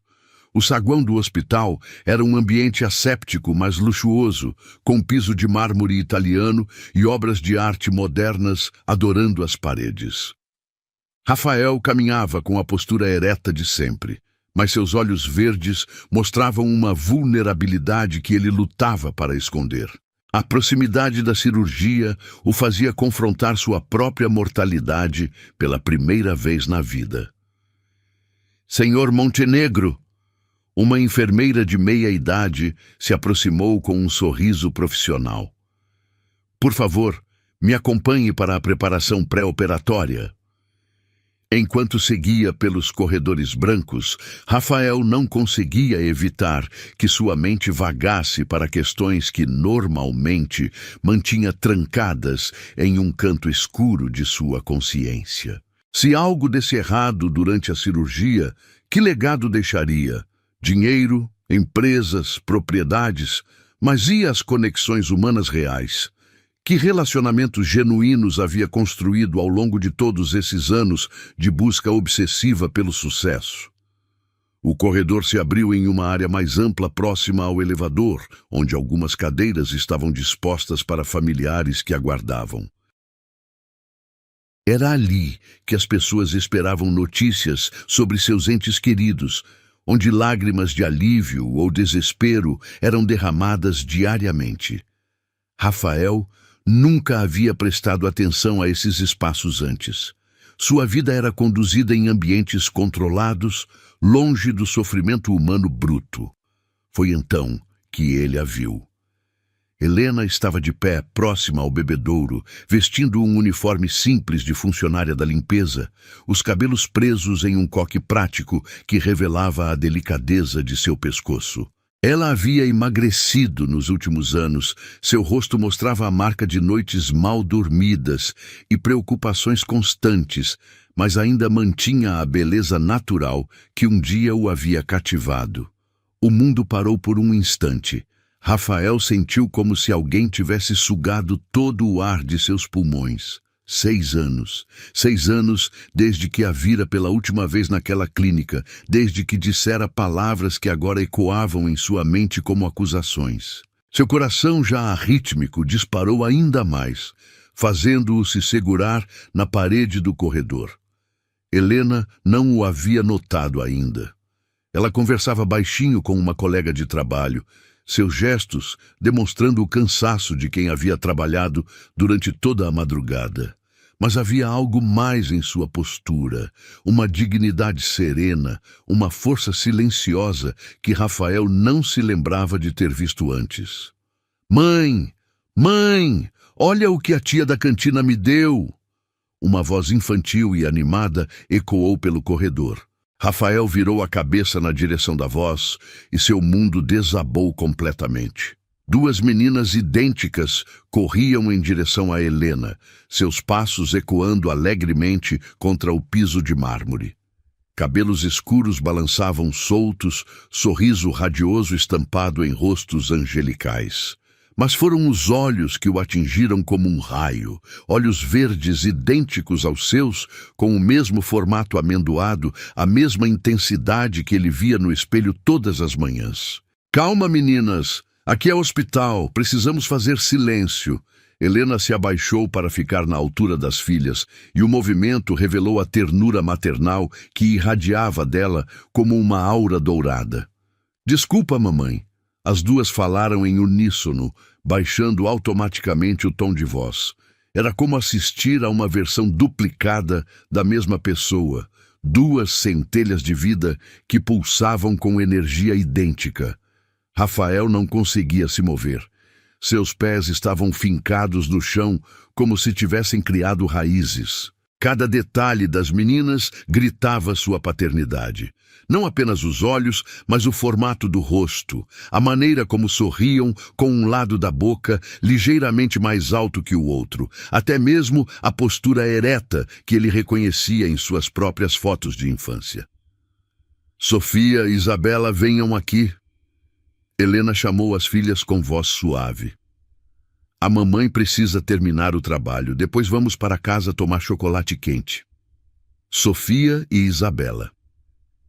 O saguão do hospital era um ambiente asséptico, mas luxuoso, com piso de mármore italiano e obras de arte modernas adorando as paredes. Rafael caminhava com a postura ereta de sempre, mas seus olhos verdes mostravam uma vulnerabilidade que ele lutava para esconder. A proximidade da cirurgia o fazia confrontar sua própria mortalidade pela primeira vez na vida. Senhor Montenegro! Uma enfermeira de meia-idade se aproximou com um sorriso profissional. Por favor, me acompanhe para a preparação pré-operatória. Enquanto seguia pelos corredores brancos, Rafael não conseguia evitar que sua mente vagasse para questões que normalmente mantinha trancadas em um canto escuro de sua consciência. Se algo desse errado durante a cirurgia, que legado deixaria? Dinheiro, empresas, propriedades, mas e as conexões humanas reais? Que relacionamentos genuínos havia construído ao longo de todos esses anos de busca obsessiva pelo sucesso? O corredor se abriu em uma área mais ampla próxima ao elevador, onde algumas cadeiras estavam dispostas para familiares que aguardavam. Era ali que as pessoas esperavam notícias sobre seus entes queridos, onde lágrimas de alívio ou desespero eram derramadas diariamente. Rafael nunca havia prestado atenção a esses espaços antes. Sua vida era conduzida em ambientes controlados, longe do sofrimento humano bruto. Foi então que ele a viu. Helena estava de pé, próxima ao bebedouro, vestindo um uniforme simples de funcionária da limpeza, os cabelos presos em um coque prático que revelava a delicadeza de seu pescoço. Ela havia emagrecido nos últimos anos, seu rosto mostrava a marca de noites mal dormidas e preocupações constantes, mas ainda mantinha a beleza natural que um dia o havia cativado. O mundo parou por um instante. Rafael sentiu como se alguém tivesse sugado todo o ar de seus pulmões. 6 anos. 6 anos desde que a vira pela última vez naquela clínica, desde que dissera palavras que agora ecoavam em sua mente como acusações. Seu coração já arrítmico disparou ainda mais, fazendo-o se segurar na parede do corredor. Helena não o havia notado ainda. Ela conversava baixinho com uma colega de trabalho, seus gestos demonstrando o cansaço de quem havia trabalhado durante toda a madrugada. Mas havia algo mais em sua postura, uma dignidade serena, uma força silenciosa que Rafael não se lembrava de ter visto antes. "Mãe! Mãe! Olha o que a tia da cantina me deu!" Uma voz infantil e animada ecoou pelo corredor. Rafael virou a cabeça na direção da voz e seu mundo desabou completamente. 2 meninas idênticas corriam em direção a Helena, seus passos ecoando alegremente contra o piso de mármore. Cabelos escuros balançavam soltos, sorriso radioso estampado em rostos angelicais. Mas foram os olhos que o atingiram como um raio, olhos verdes idênticos aos seus, com o mesmo formato amendoado, a mesma intensidade que ele via no espelho todas as manhãs. "Calma, meninas! Aqui é o hospital, precisamos fazer silêncio." Helena se abaixou para ficar na altura das filhas, e o movimento revelou a ternura maternal que irradiava dela como uma aura dourada. "Desculpa, mamãe." As 2 falaram em uníssono, baixando automaticamente o tom de voz. Era como assistir a uma versão duplicada da mesma pessoa, 2 centelhas de vida que pulsavam com energia idêntica. Rafael não conseguia se mover. Seus pés estavam fincados no chão como se tivessem criado raízes. Cada detalhe das meninas gritava sua paternidade. Não apenas os olhos, mas o formato do rosto, a maneira como sorriam com um lado da boca ligeiramente mais alto que o outro, até mesmo a postura ereta que ele reconhecia em suas próprias fotos de infância. "Sofia e Isabela, venham aqui." Helena chamou as filhas com voz suave. "A mamãe precisa terminar o trabalho, depois vamos para casa tomar chocolate quente." Sofia e Isabela.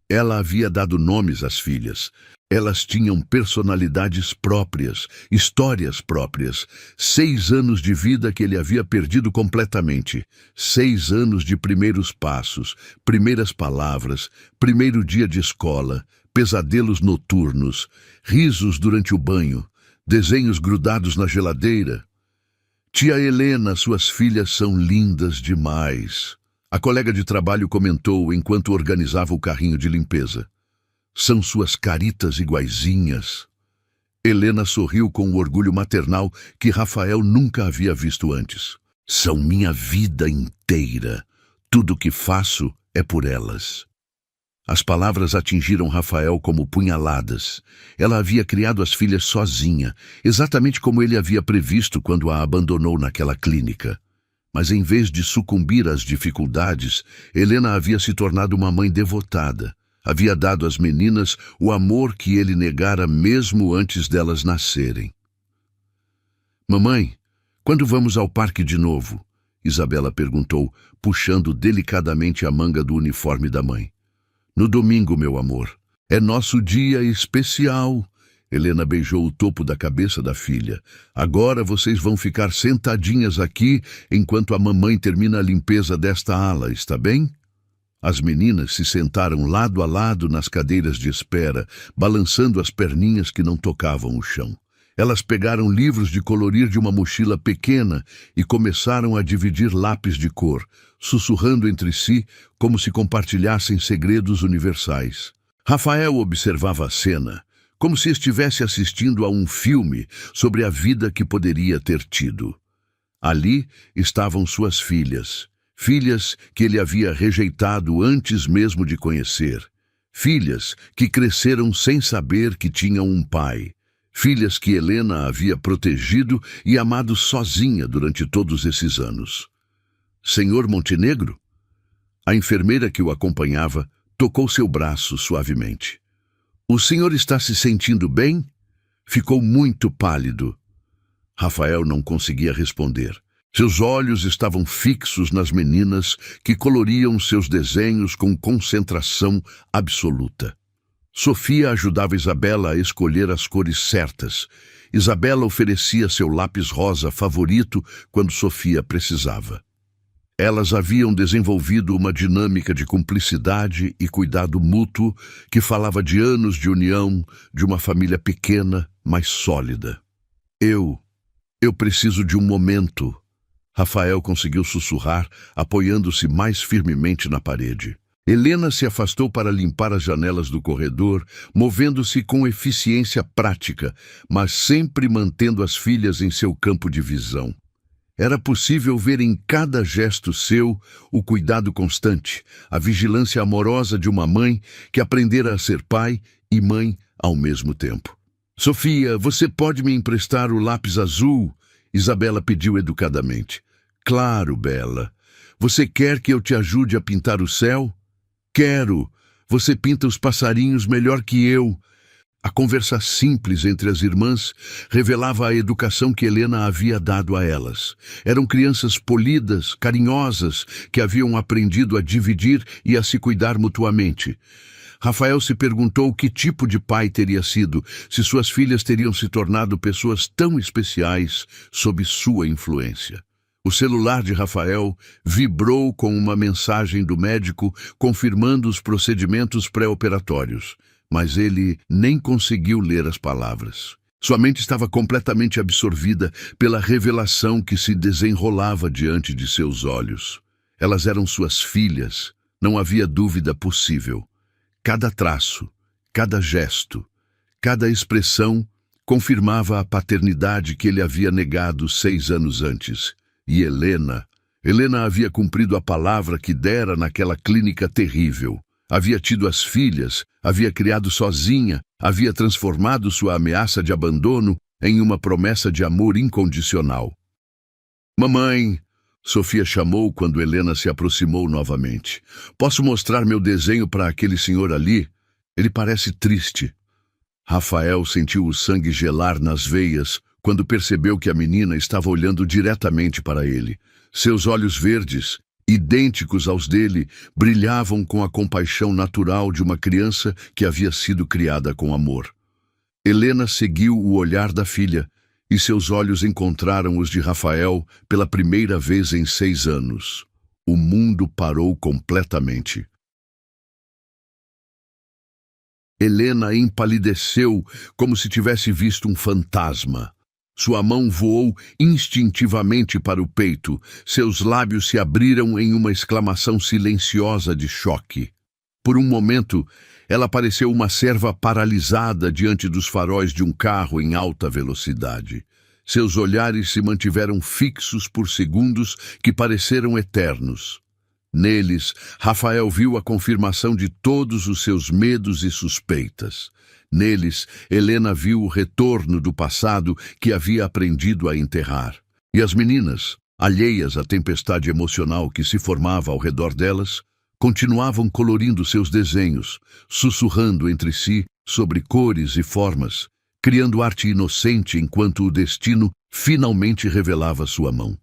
Ela havia dado nomes às filhas. Elas tinham personalidades próprias, histórias próprias. 6 anos de vida que ele havia perdido completamente. 6 anos de primeiros passos, primeiras palavras, primeiro dia de escola, pesadelos noturnos, risos durante o banho, desenhos grudados na geladeira. "Tia Helena, suas filhas são lindas demais." A colega de trabalho comentou enquanto organizava o carrinho de limpeza. "São suas caritas iguaizinhas." Helena sorriu com o orgulho maternal que Rafael nunca havia visto antes. "São minha vida inteira. Tudo o que faço é por elas." As palavras atingiram Rafael como punhaladas. Ela havia criado as filhas sozinha, exatamente como ele havia previsto quando a abandonou naquela clínica. Mas em vez de sucumbir às dificuldades, Helena havia se tornado uma mãe devotada. Havia dado às meninas o amor que ele negara mesmo antes delas nascerem. "Mamãe, quando vamos ao parque de novo?" Isabela perguntou, puxando delicadamente a manga do uniforme da mãe. "No domingo, meu amor. É nosso dia especial." Helena beijou o topo da cabeça da filha. Agora vocês vão ficar sentadinhas aqui enquanto a mamãe termina a limpeza desta ala, está bem? As meninas se sentaram lado a lado nas cadeiras de espera, balançando as perninhas que não tocavam o chão. Elas pegaram livros de colorir de uma mochila pequena e começaram a dividir lápis de cor, sussurrando entre si como se compartilhassem segredos universais. Rafael observava a cena, como se estivesse assistindo a um filme sobre a vida que poderia ter tido. Ali estavam suas filhas, filhas que ele havia rejeitado antes mesmo de conhecer, filhas que cresceram sem saber que tinham um pai, filhas que Helena havia protegido e amado sozinha durante todos esses anos. Senhor Montenegro? A enfermeira que o acompanhava tocou seu braço suavemente. O senhor está se sentindo bem? Ficou muito pálido. Rafael não conseguia responder. Seus olhos estavam fixos nas meninas que coloriam seus desenhos com concentração absoluta. Sofia ajudava Isabela a escolher as cores certas. Isabela oferecia seu lápis rosa favorito quando Sofia precisava. Elas haviam desenvolvido uma dinâmica de cumplicidade e cuidado mútuo que falava de anos de união, de uma família pequena, mas sólida. Eu preciso de um momento. Rafael conseguiu sussurrar, apoiando-se mais firmemente na parede. Helena se afastou para limpar as janelas do corredor, movendo-se com eficiência prática, mas sempre mantendo as filhas em seu campo de visão. Era possível ver em cada gesto seu o cuidado constante, a vigilância amorosa de uma mãe que aprendera a ser pai e mãe ao mesmo tempo. Sofia, você pode me emprestar o lápis azul? Isabela pediu educadamente. Claro, Bela. Você quer que eu te ajude a pintar o céu? Quero. Você pinta os passarinhos melhor que eu. A conversa simples entre as irmãs revelava a educação que Helena havia dado a elas. Eram crianças polidas, carinhosas, que haviam aprendido a dividir e a se cuidar mutuamente. Rafael se perguntou que tipo de pai teria sido, se suas filhas teriam se tornado pessoas tão especiais sob sua influência. O celular de Rafael vibrou com uma mensagem do médico confirmando os procedimentos pré-operatórios. Mas ele nem conseguiu ler as palavras. Sua mente estava completamente absorvida pela revelação que se desenrolava diante de seus olhos. Elas eram suas filhas, não havia dúvida possível. Cada traço, cada gesto, cada expressão confirmava a paternidade que ele havia negado 6 anos antes. E Helena havia cumprido a palavra que dera naquela clínica terrível. Havia tido as filhas, havia criado sozinha, havia transformado sua ameaça de abandono em uma promessa de amor incondicional. Mamãe, Sofia chamou quando Helena se aproximou novamente. Posso mostrar meu desenho para aquele senhor ali? Ele parece triste. Rafael sentiu o sangue gelar nas veias quando percebeu que a menina estava olhando diretamente para ele. Seus olhos verdes, idênticos aos dele, brilhavam com a compaixão natural de uma criança que havia sido criada com amor. Helena seguiu o olhar da filha, e seus olhos encontraram os de Rafael pela primeira vez em 6 anos. O mundo parou completamente. Helena empalideceu como se tivesse visto um fantasma. Sua mão voou instintivamente para o peito. Seus lábios se abriram em uma exclamação silenciosa de choque. Por um momento, ela pareceu uma serva paralisada diante dos faróis de um carro em alta velocidade. Seus olhares se mantiveram fixos por segundos que pareceram eternos. Neles, Rafael viu a confirmação de todos os seus medos e suspeitas. Neles, Helena viu o retorno do passado que havia aprendido a enterrar. E as meninas, alheias à tempestade emocional que se formava ao redor delas, continuavam colorindo seus desenhos, sussurrando entre si sobre cores e formas, criando arte inocente enquanto o destino finalmente revelava sua mão.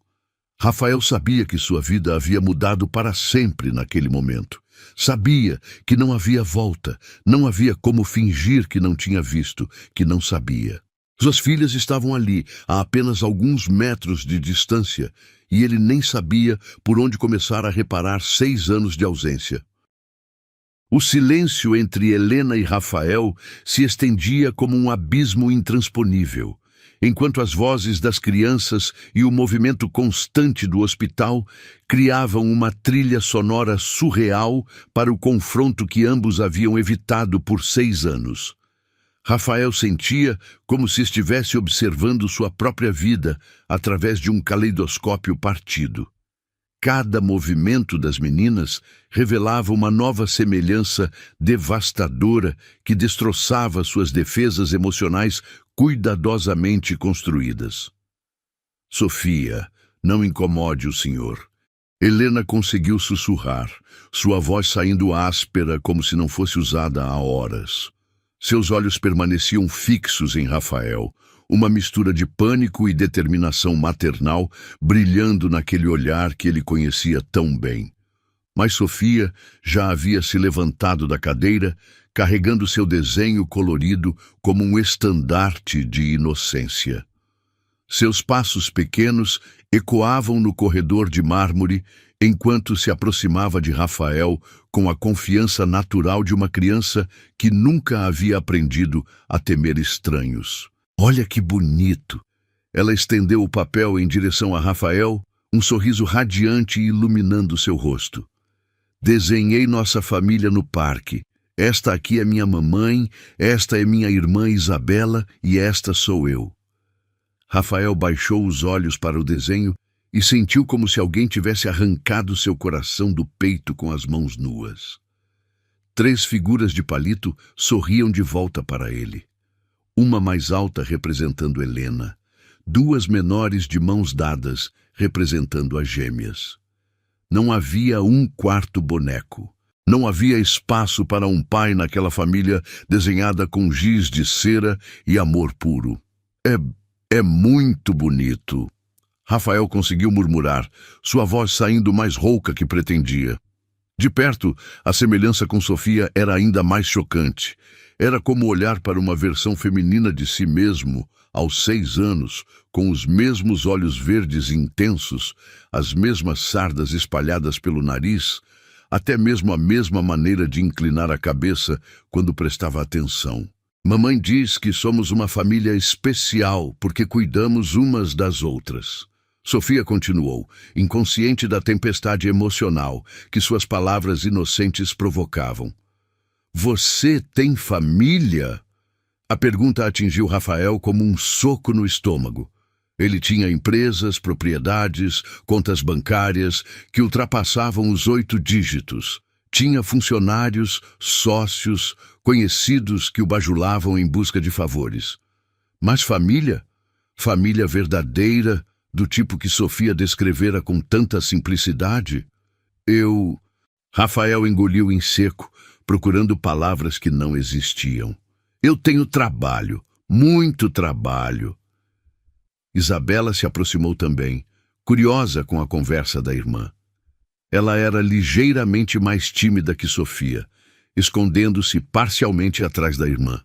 Rafael sabia que sua vida havia mudado para sempre naquele momento. Sabia que não havia volta, não havia como fingir que não tinha visto, que não sabia. Suas filhas estavam ali, a apenas alguns metros de distância, e ele nem sabia por onde começar a reparar 6 anos de ausência. O silêncio entre Helena e Rafael se estendia como um abismo intransponível, enquanto as vozes das crianças e o movimento constante do hospital criavam uma trilha sonora surreal para o confronto que ambos haviam evitado por 6 anos. Rafael sentia como se estivesse observando sua própria vida através de um caleidoscópio partido. Cada movimento das meninas revelava uma nova semelhança devastadora que destroçava suas defesas emocionais cuidadosamente construídas. Sofia, não incomode o senhor. Helena conseguiu sussurrar, sua voz saindo áspera como se não fosse usada há horas. Seus olhos permaneciam fixos em Rafael, uma mistura de pânico e determinação maternal brilhando naquele olhar que ele conhecia tão bem. Mas Sofia já havia se levantado da cadeira, carregando seu desenho colorido como um estandarte de inocência. Seus passos pequenos ecoavam no corredor de mármore enquanto se aproximava de Rafael com a confiança natural de uma criança que nunca havia aprendido a temer estranhos. Olha que bonito! Ela estendeu o papel em direção a Rafael, um sorriso radiante iluminando seu rosto. Desenhei nossa família no parque. Esta aqui é minha mamãe, esta é minha irmã Isabela e esta sou eu. Rafael baixou os olhos para o desenho e sentiu como se alguém tivesse arrancado seu coração do peito com as mãos nuas. 3 figuras de palito sorriam de volta para ele. Uma mais alta representando Helena, 2 menores de mãos dadas representando as gêmeas. Não havia um quarto boneco. Não havia espaço para um pai naquela família desenhada com giz de cera e amor puro. É muito bonito. Rafael conseguiu murmurar, sua voz saindo mais rouca que pretendia. De perto, a semelhança com Sofia era ainda mais chocante. Era como olhar para uma versão feminina de si mesmo, aos 6 anos, com os mesmos olhos verdes intensos, as mesmas sardas espalhadas pelo nariz, até mesmo a mesma maneira de inclinar a cabeça quando prestava atenção. Mamãe diz que somos uma família especial porque cuidamos umas das outras. Sofia continuou, inconsciente da tempestade emocional que suas palavras inocentes provocavam. Você tem família? A pergunta atingiu Rafael como um soco no estômago. Ele tinha empresas, propriedades, contas bancárias que ultrapassavam os 8 dígitos. Tinha funcionários, sócios, conhecidos que o bajulavam em busca de favores. Mas família? Família verdadeira, do tipo que Sofia descrevera com tanta simplicidade? Rafael engoliu em seco, procurando palavras que não existiam. Eu tenho trabalho, muito trabalho. Isabela se aproximou também, curiosa com a conversa da irmã. Ela era ligeiramente mais tímida que Sofia, escondendo-se parcialmente atrás da irmã.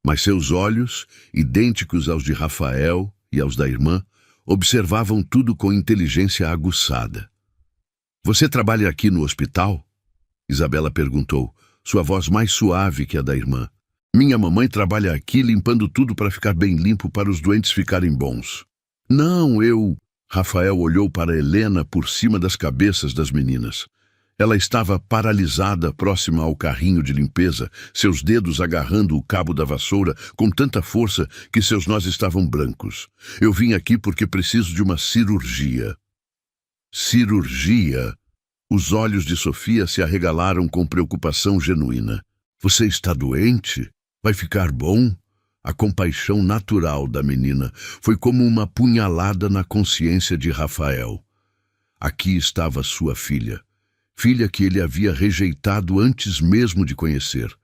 Mas seus olhos, idênticos aos de Rafael e aos da irmã, observavam tudo com inteligência aguçada. Você trabalha aqui no hospital? Isabela perguntou, sua voz mais suave que a da irmã. Minha mamãe trabalha aqui limpando tudo para ficar bem limpo para os doentes ficarem bons. Não, Rafael olhou para Helena por cima das cabeças das meninas. Ela estava paralisada próxima ao carrinho de limpeza, seus dedos agarrando o cabo da vassoura com tanta força que seus nós estavam brancos. Eu vim aqui porque preciso de uma cirurgia. Cirurgia? Os olhos de Sofia se arregalaram com preocupação genuína. Você está doente? Vai ficar bom? A compaixão natural da menina foi como uma punhalada na consciência de Rafael. Aqui estava sua filha. Filha que ele havia rejeitado antes mesmo de conhecer,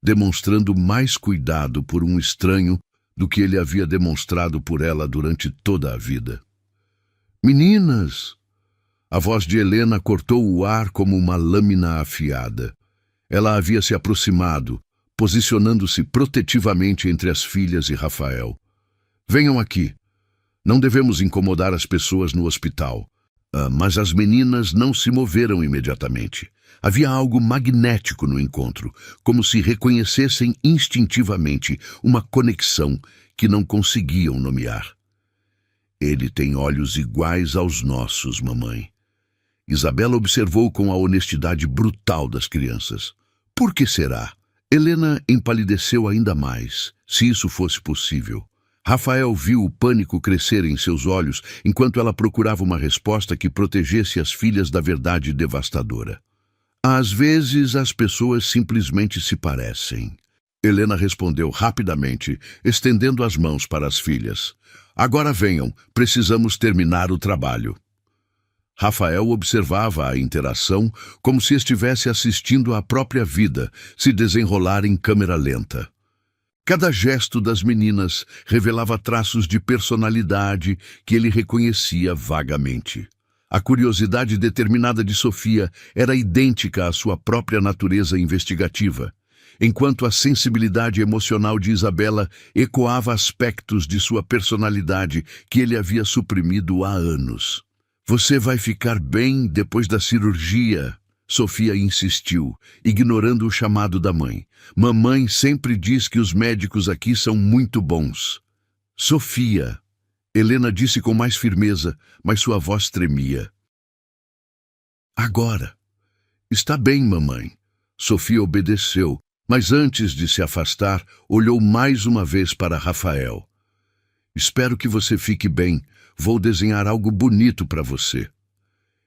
demonstrando mais cuidado por um estranho do que ele havia demonstrado por ela durante toda a vida. Meninas, A voz de Helena cortou o ar como uma lâmina afiada. Ela havia se aproximado, posicionando-se protetivamente entre as filhas e Rafael. Venham aqui. Não devemos incomodar as pessoas no hospital. Mas as meninas não se moveram imediatamente. Havia algo magnético no encontro, como se reconhecessem instintivamente uma conexão que não conseguiam nomear. Ele tem olhos iguais aos nossos, mamãe. Isabela observou com a honestidade brutal das crianças. Por que será? Helena empalideceu ainda mais, se isso fosse possível. Rafael viu o pânico crescer em seus olhos enquanto ela procurava uma resposta que protegesse as filhas da verdade devastadora. Às vezes as pessoas simplesmente se parecem. Helena respondeu rapidamente, estendendo as mãos para as filhas. Agora venham, precisamos terminar o trabalho. Rafael observava a interação como se estivesse assistindo à própria vida se desenrolar em câmera lenta. Cada gesto das meninas revelava traços de personalidade que ele reconhecia vagamente. A curiosidade determinada de Sofia era idêntica à sua própria natureza investigativa, enquanto a sensibilidade emocional de Isabela ecoava aspectos de sua personalidade que ele havia suprimido há anos. Você vai ficar bem depois da cirurgia, Sofia insistiu, ignorando o chamado da mãe. Mamãe sempre diz que os médicos aqui são muito bons. Sofia, Helena disse com mais firmeza, mas sua voz tremia. Agora. Está bem, mamãe. Sofia obedeceu, mas antes de se afastar, olhou mais uma vez para Rafael. Espero que você fique bem. Vou desenhar algo bonito para você.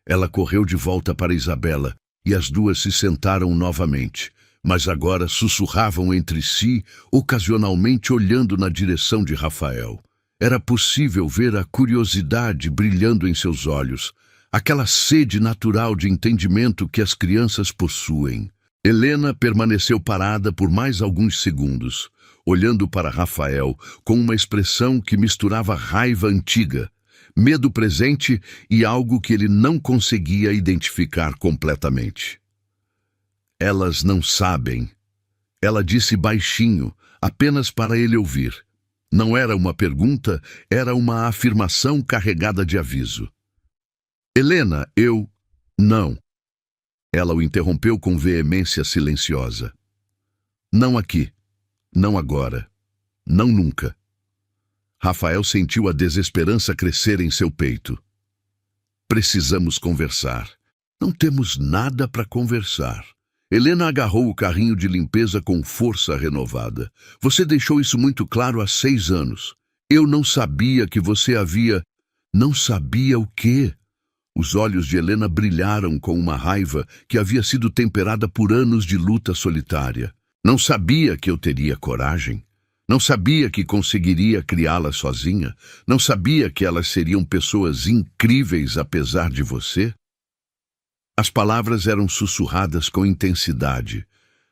Ela correu de volta para Isabela e as duas se sentaram novamente, mas agora sussurravam entre si, ocasionalmente olhando na direção de Rafael. Era possível ver a curiosidade brilhando em seus olhos, aquela sede natural de entendimento que as crianças possuem. Helena permaneceu parada por mais alguns segundos, olhando para Rafael com uma expressão que misturava raiva antiga, medo presente e algo que ele não conseguia identificar completamente. Elas não sabem. Ela disse baixinho, apenas para ele ouvir. Não era uma pergunta, era uma afirmação carregada de aviso. Helena, Não. Ela o interrompeu com veemência silenciosa. Não aqui. Não agora. Não nunca. Rafael sentiu a desesperança crescer em seu peito. Precisamos conversar. Não temos nada para conversar. Helena agarrou o carrinho de limpeza com força renovada. Você deixou isso muito claro há 6 anos. Eu não sabia que você havia... Não sabia o quê? Os olhos de Helena brilharam com uma raiva que havia sido temperada por anos de luta solitária. Não sabia que eu teria coragem. Não sabia que conseguiria criá-las sozinha? Não sabia que elas seriam pessoas incríveis apesar de você? As palavras eram sussurradas com intensidade,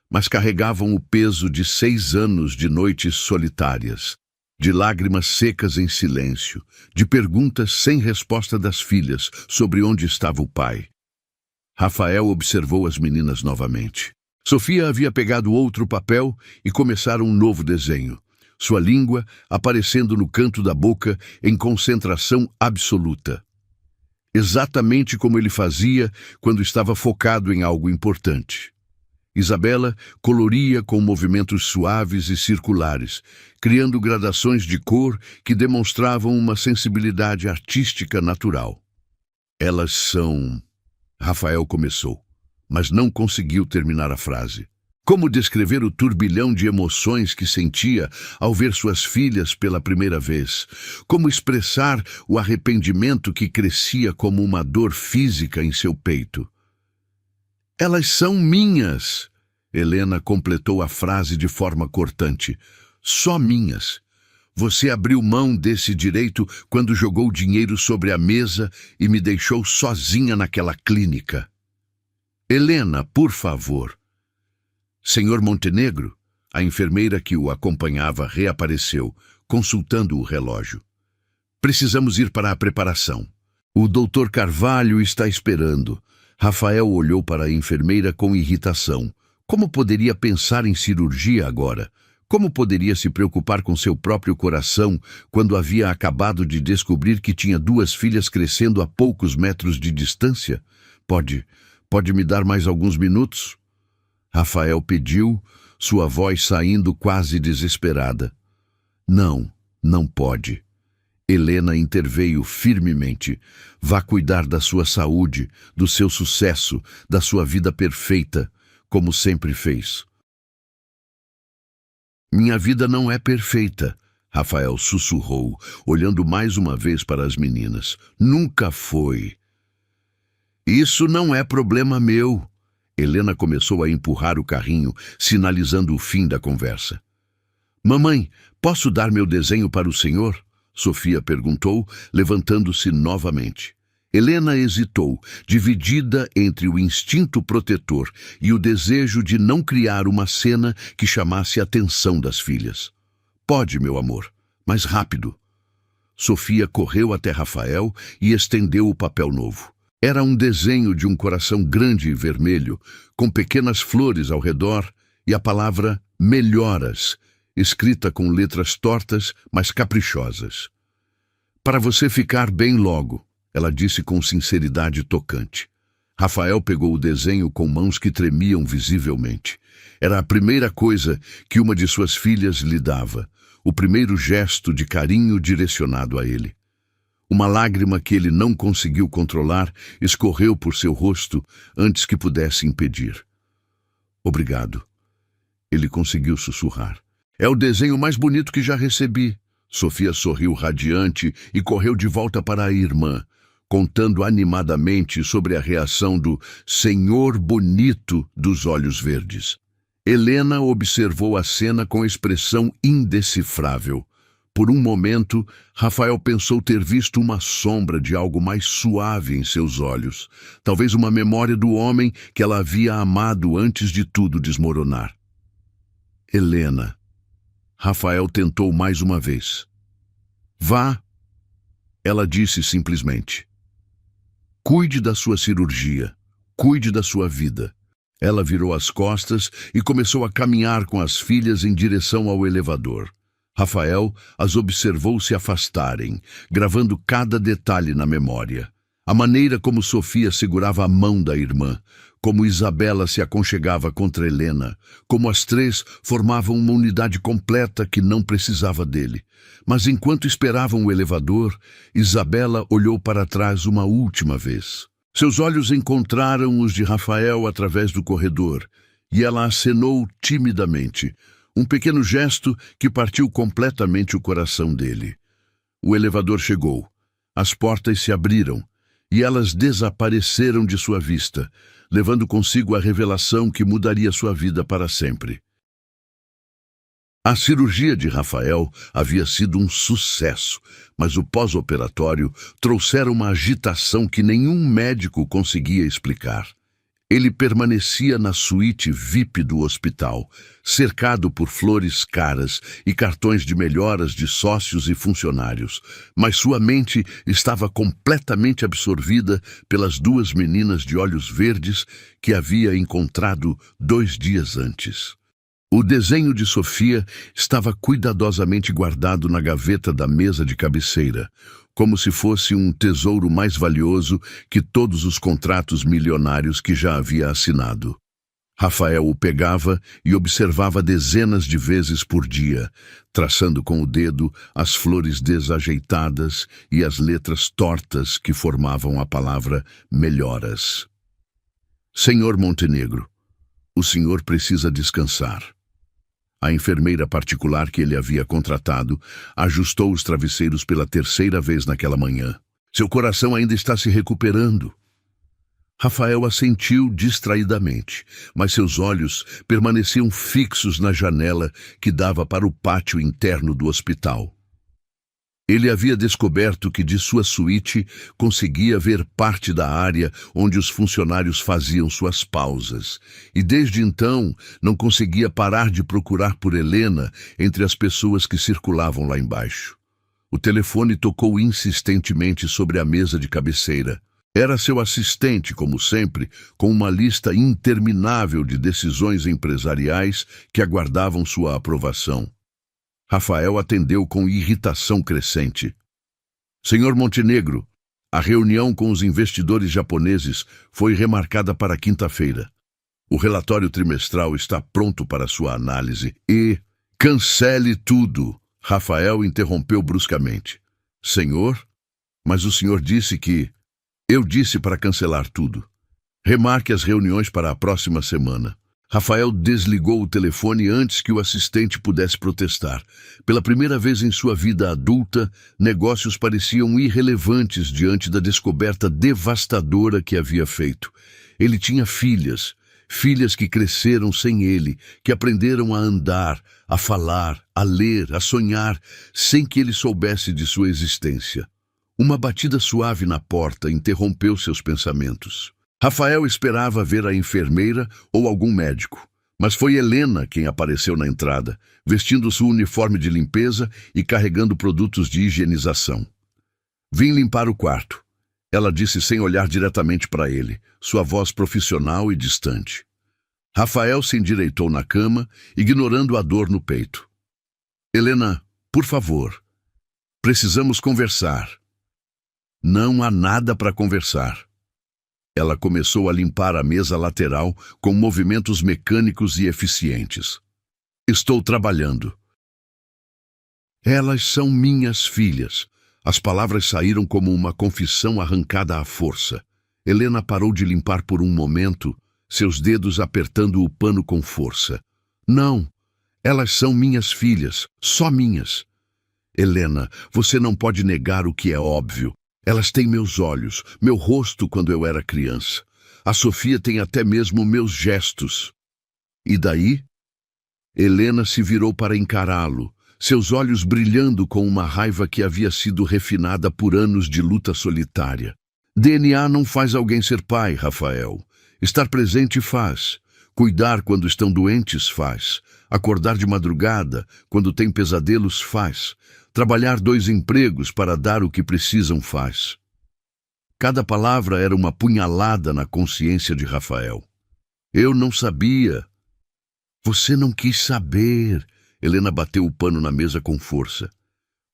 mas carregavam o peso de 6 anos de noites solitárias, de lágrimas secas em silêncio, de perguntas sem resposta das filhas sobre onde estava o pai. Rafael observou as meninas novamente. Sofia havia pegado outro papel e começara um novo desenho, sua língua aparecendo no canto da boca em concentração absoluta. Exatamente como ele fazia quando estava focado em algo importante. Isabela coloria com movimentos suaves e circulares, criando gradações de cor que demonstravam uma sensibilidade artística natural. Elas são... Rafael começou, mas não conseguiu terminar a frase. Como descrever o turbilhão de emoções que sentia ao ver suas filhas pela primeira vez? Como expressar o arrependimento que crescia como uma dor física em seu peito? Elas são minhas, Helena completou a frase de forma cortante. Só minhas. Você abriu mão desse direito quando jogou dinheiro sobre a mesa e me deixou sozinha naquela clínica. Helena, por favor. Senhor Montenegro, a enfermeira que o acompanhava reapareceu, consultando o relógio. Precisamos ir para a preparação. O doutor Carvalho está esperando. Rafael olhou para a enfermeira com irritação. Como poderia pensar em cirurgia agora? Como poderia se preocupar com seu próprio coração quando havia acabado de descobrir que tinha duas filhas crescendo a poucos metros de distância? Pode me dar mais alguns minutos? Rafael pediu, sua voz saindo quase desesperada. Não pode. Helena interveio firmemente. Vá cuidar da sua saúde, do seu sucesso, da sua vida perfeita, como sempre fez. Minha vida não é perfeita, Rafael sussurrou, olhando mais uma vez para as meninas. Nunca foi. Isso não é problema meu. Helena começou a empurrar o carrinho, sinalizando o fim da conversa. Mamãe, posso dar meu desenho para o senhor? Sofia perguntou, levantando-se novamente. Helena hesitou, dividida entre o instinto protetor e o desejo de não criar uma cena que chamasse a atenção das filhas. Pode, meu amor, mas rápido. Sofia correu até Rafael e estendeu o papel novo. Era um desenho de um coração grande e vermelho, com pequenas flores ao redor e a palavra melhoras, escrita com letras tortas, mas caprichosas. Para você ficar bem logo, ela disse com sinceridade tocante. Rafael pegou o desenho com mãos que tremiam visivelmente. Era a primeira coisa que uma de suas filhas lhe dava, o primeiro gesto de carinho direcionado a ele. Uma lágrima que ele não conseguiu controlar escorreu por seu rosto antes que pudesse impedir. Obrigado. Ele conseguiu sussurrar. É o desenho mais bonito que já recebi. Sofia sorriu radiante e correu de volta para a irmã, contando animadamente sobre a reação do senhor bonito dos olhos verdes. Helena observou a cena com expressão indecifrável. Por um momento, Rafael pensou ter visto uma sombra de algo mais suave em seus olhos, talvez uma memória do homem que ela havia amado antes de tudo desmoronar. Helena. Rafael tentou mais uma vez. Vá, ela disse simplesmente. Cuide da sua cirurgia, cuide da sua vida. Ela virou as costas e começou a caminhar com as filhas em direção ao elevador. Rafael as observou se afastarem, gravando cada detalhe na memória. A maneira como Sofia segurava a mão da irmã, como Isabela se aconchegava contra Helena, como as três formavam uma unidade completa que não precisava dele. Mas enquanto esperavam o elevador, Isabela olhou para trás uma última vez. Seus olhos encontraram os de Rafael através do corredor, e ela acenou timidamente, um pequeno gesto que partiu completamente o coração dele. O elevador chegou, as portas se abriram, e elas desapareceram de sua vista, levando consigo a revelação que mudaria sua vida para sempre. A cirurgia de Rafael havia sido um sucesso, mas o pós-operatório trouxera uma agitação que nenhum médico conseguia explicar. Ele permanecia na suíte VIP do hospital, cercado por flores caras e cartões de melhoras de sócios e funcionários, mas sua mente estava completamente absorvida pelas duas meninas de olhos verdes que havia encontrado 2 dias antes. O desenho de Sofia estava cuidadosamente guardado na gaveta da mesa de cabeceira, como se fosse um tesouro mais valioso que todos os contratos milionários que já havia assinado. Rafael o pegava e observava dezenas de vezes por dia, traçando com o dedo as flores desajeitadas e as letras tortas que formavam a palavra melhoras. Senhor Montenegro, o senhor precisa descansar. A enfermeira particular que ele havia contratado ajustou os travesseiros pela 3ª vez naquela manhã. Seu coração ainda está se recuperando. Rafael assentiu distraidamente, mas seus olhos permaneciam fixos na janela que dava para o pátio interno do hospital. Ele havia descoberto que de sua suíte conseguia ver parte da área onde os funcionários faziam suas pausas, e desde então não conseguia parar de procurar por Helena entre as pessoas que circulavam lá embaixo. O telefone tocou insistentemente sobre a mesa de cabeceira. Era seu assistente, como sempre, com uma lista interminável de decisões empresariais que aguardavam sua aprovação. Rafael atendeu com irritação crescente. Senhor Montenegro, a reunião com os investidores japoneses foi remarcada para quinta-feira. O relatório trimestral está pronto para sua análise e... Cancele tudo! Rafael interrompeu bruscamente. Senhor? Mas o senhor disse que... Eu disse para cancelar tudo. Remarque as reuniões para a próxima semana. Rafael desligou o telefone antes que o assistente pudesse protestar. Pela primeira vez em sua vida adulta, negócios pareciam irrelevantes diante da descoberta devastadora que havia feito. Ele tinha filhas que cresceram sem ele, que aprenderam a andar, a falar, a ler, a sonhar, sem que ele soubesse de sua existência. Uma batida suave na porta interrompeu seus pensamentos. Rafael esperava ver a enfermeira ou algum médico, mas foi Helena quem apareceu na entrada, vestindo seu uniforme de limpeza e carregando produtos de higienização. Vim limpar o quarto, ela disse sem olhar diretamente para ele, sua voz profissional e distante. Rafael se endireitou na cama, ignorando a dor no peito. Helena, por favor, precisamos conversar. Não há nada para conversar. Ela começou a limpar a mesa lateral com movimentos mecânicos e eficientes. Estou trabalhando. Elas são minhas filhas. As palavras saíram como uma confissão arrancada à força. Helena parou de limpar por um momento, seus dedos apertando o pano com força. Não, elas são minhas filhas, só minhas. Helena, você não pode negar o que é óbvio. Elas têm meus olhos, meu rosto quando eu era criança. A Sofia tem até mesmo meus gestos. E daí? Helena se virou para encará-lo, seus olhos brilhando com uma raiva que havia sido refinada por anos de luta solitária. DNA não faz alguém ser pai, Rafael. Estar presente faz. Cuidar quando estão doentes faz. Acordar de madrugada, quando tem pesadelos, faz. Trabalhar 2 empregos para dar o que precisam faz. Cada palavra era uma punhalada na consciência de Rafael. Eu não sabia. Você não quis saber. Helena bateu o pano na mesa com força.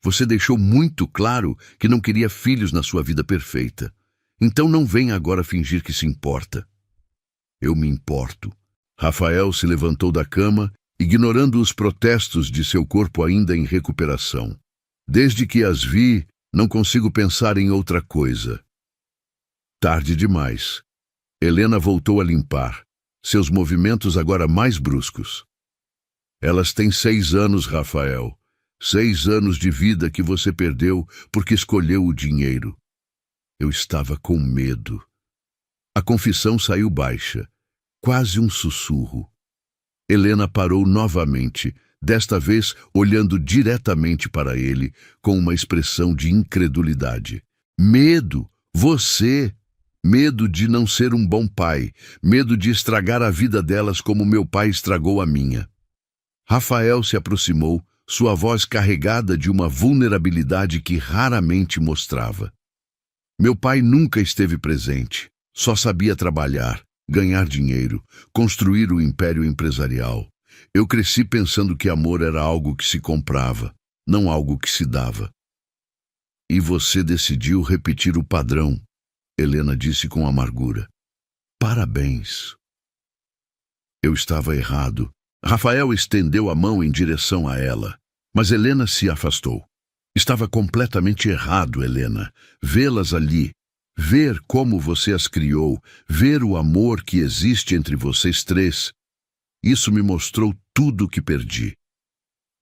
Você deixou muito claro que não queria filhos na sua vida perfeita. Então não venha agora fingir que se importa. Eu me importo. Rafael se levantou da cama, ignorando os protestos de seu corpo ainda em recuperação. Desde que as vi, não consigo pensar em outra coisa. Tarde demais. Helena voltou a limpar, seus movimentos agora mais bruscos. Elas têm 6 anos, Rafael. 6 anos de vida que você perdeu porque escolheu o dinheiro. Eu estava com medo. A confissão saiu baixa, quase um sussurro. Helena parou novamente, desta vez olhando diretamente para ele, com uma expressão de incredulidade. Medo! Você! Medo de não ser um bom pai, medo de estragar a vida delas como meu pai estragou a minha. Rafael se aproximou, sua voz carregada de uma vulnerabilidade que raramente mostrava. Meu pai nunca esteve presente, só sabia trabalhar, ganhar dinheiro, construir o império empresarial. Eu cresci pensando que amor era algo que se comprava, não algo que se dava. E você decidiu repetir o padrão, Helena disse com amargura. Parabéns. Eu estava errado. Rafael estendeu a mão em direção a ela, mas Helena se afastou. Estava completamente errado, Helena. Vê-las ali, ver como você as criou, ver o amor que existe entre vocês 3. Isso me mostrou tudo o que perdi.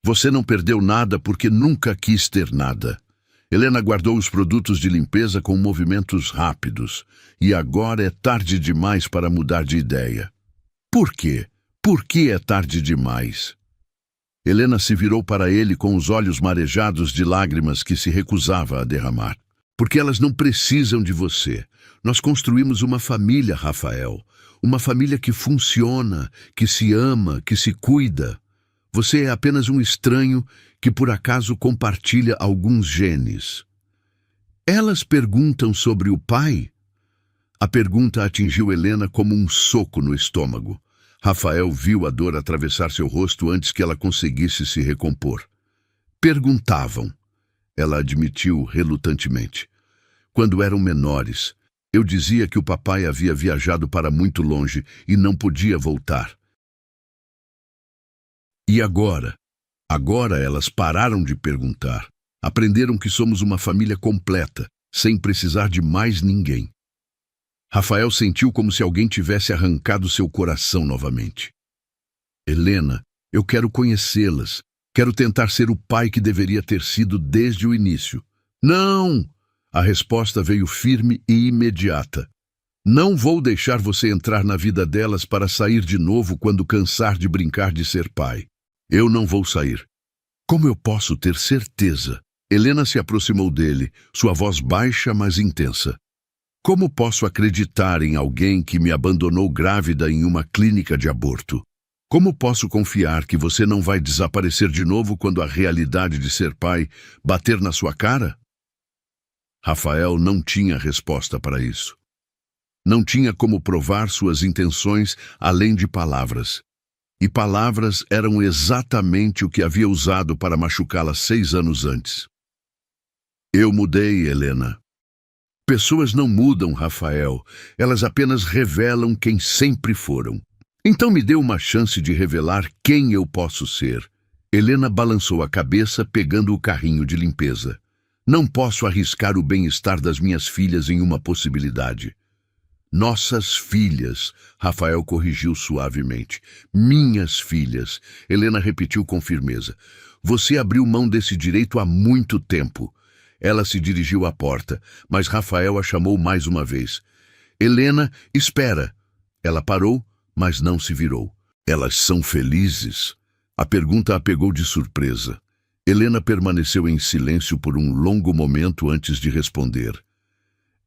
Você não perdeu nada porque nunca quis ter nada. Helena guardou os produtos de limpeza com movimentos rápidos, e agora é tarde demais para mudar de ideia. Por quê? Por que é tarde demais? Helena se virou para ele com os olhos marejados de lágrimas que se recusava a derramar. Porque elas não precisam de você. Nós construímos uma família, Rafael. Uma família que funciona, que se ama, que se cuida. Você é apenas um estranho que por acaso compartilha alguns genes. Elas perguntam sobre o pai? A pergunta atingiu Helena como um soco no estômago. Rafael viu a dor atravessar seu rosto antes que ela conseguisse se recompor. Perguntavam. Ela admitiu relutantemente. Quando eram menores, eu dizia que o papai havia viajado para muito longe e não podia voltar. E agora? Agora elas pararam de perguntar. Aprenderam que somos uma família completa, sem precisar de mais ninguém. Rafael sentiu como se alguém tivesse arrancado seu coração novamente. Helena, eu quero conhecê-las. Quero tentar ser o pai que deveria ter sido desde o início. Não! A resposta veio firme e imediata. Não vou deixar você entrar na vida delas para sair de novo quando cansar de brincar de ser pai. Eu não vou sair. Como eu posso ter certeza? Helena se aproximou dele, sua voz baixa, mas intensa. Como posso acreditar em alguém que me abandonou grávida em uma clínica de aborto? Como posso confiar que você não vai desaparecer de novo quando a realidade de ser pai bater na sua cara? Rafael não tinha resposta para isso. Não tinha como provar suas intenções além de palavras. E palavras eram exatamente o que havia usado para machucá-la 6 anos antes. Eu mudei, Helena. Pessoas não mudam, Rafael. Elas apenas revelam quem sempre foram. Então me dê uma chance de revelar quem eu posso ser. Helena balançou a cabeça, pegando o carrinho de limpeza. Não posso arriscar o bem-estar das minhas filhas em uma possibilidade. Nossas filhas, Rafael corrigiu suavemente. Minhas filhas, Helena repetiu com firmeza. Você abriu mão desse direito há muito tempo. Ela se dirigiu à porta, mas Rafael a chamou mais uma vez. Helena, espera. Ela parou, mas não se virou. Elas são felizes? A pergunta a pegou de surpresa. Helena permaneceu em silêncio por um longo momento antes de responder.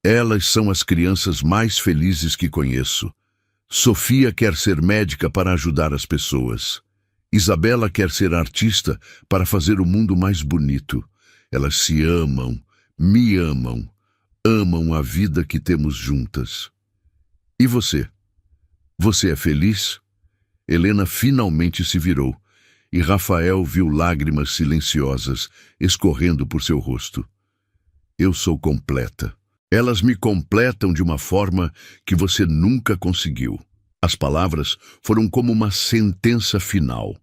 Elas são as crianças mais felizes que conheço. Sofia quer ser médica para ajudar as pessoas. Isabela quer ser artista para fazer o mundo mais bonito. Elas se amam, me amam, amam a vida que temos juntas. E você? Você é feliz? Helena finalmente se virou, e Rafael viu lágrimas silenciosas escorrendo por seu rosto. Eu sou completa. Elas me completam de uma forma que você nunca conseguiu. As palavras foram como uma sentença final.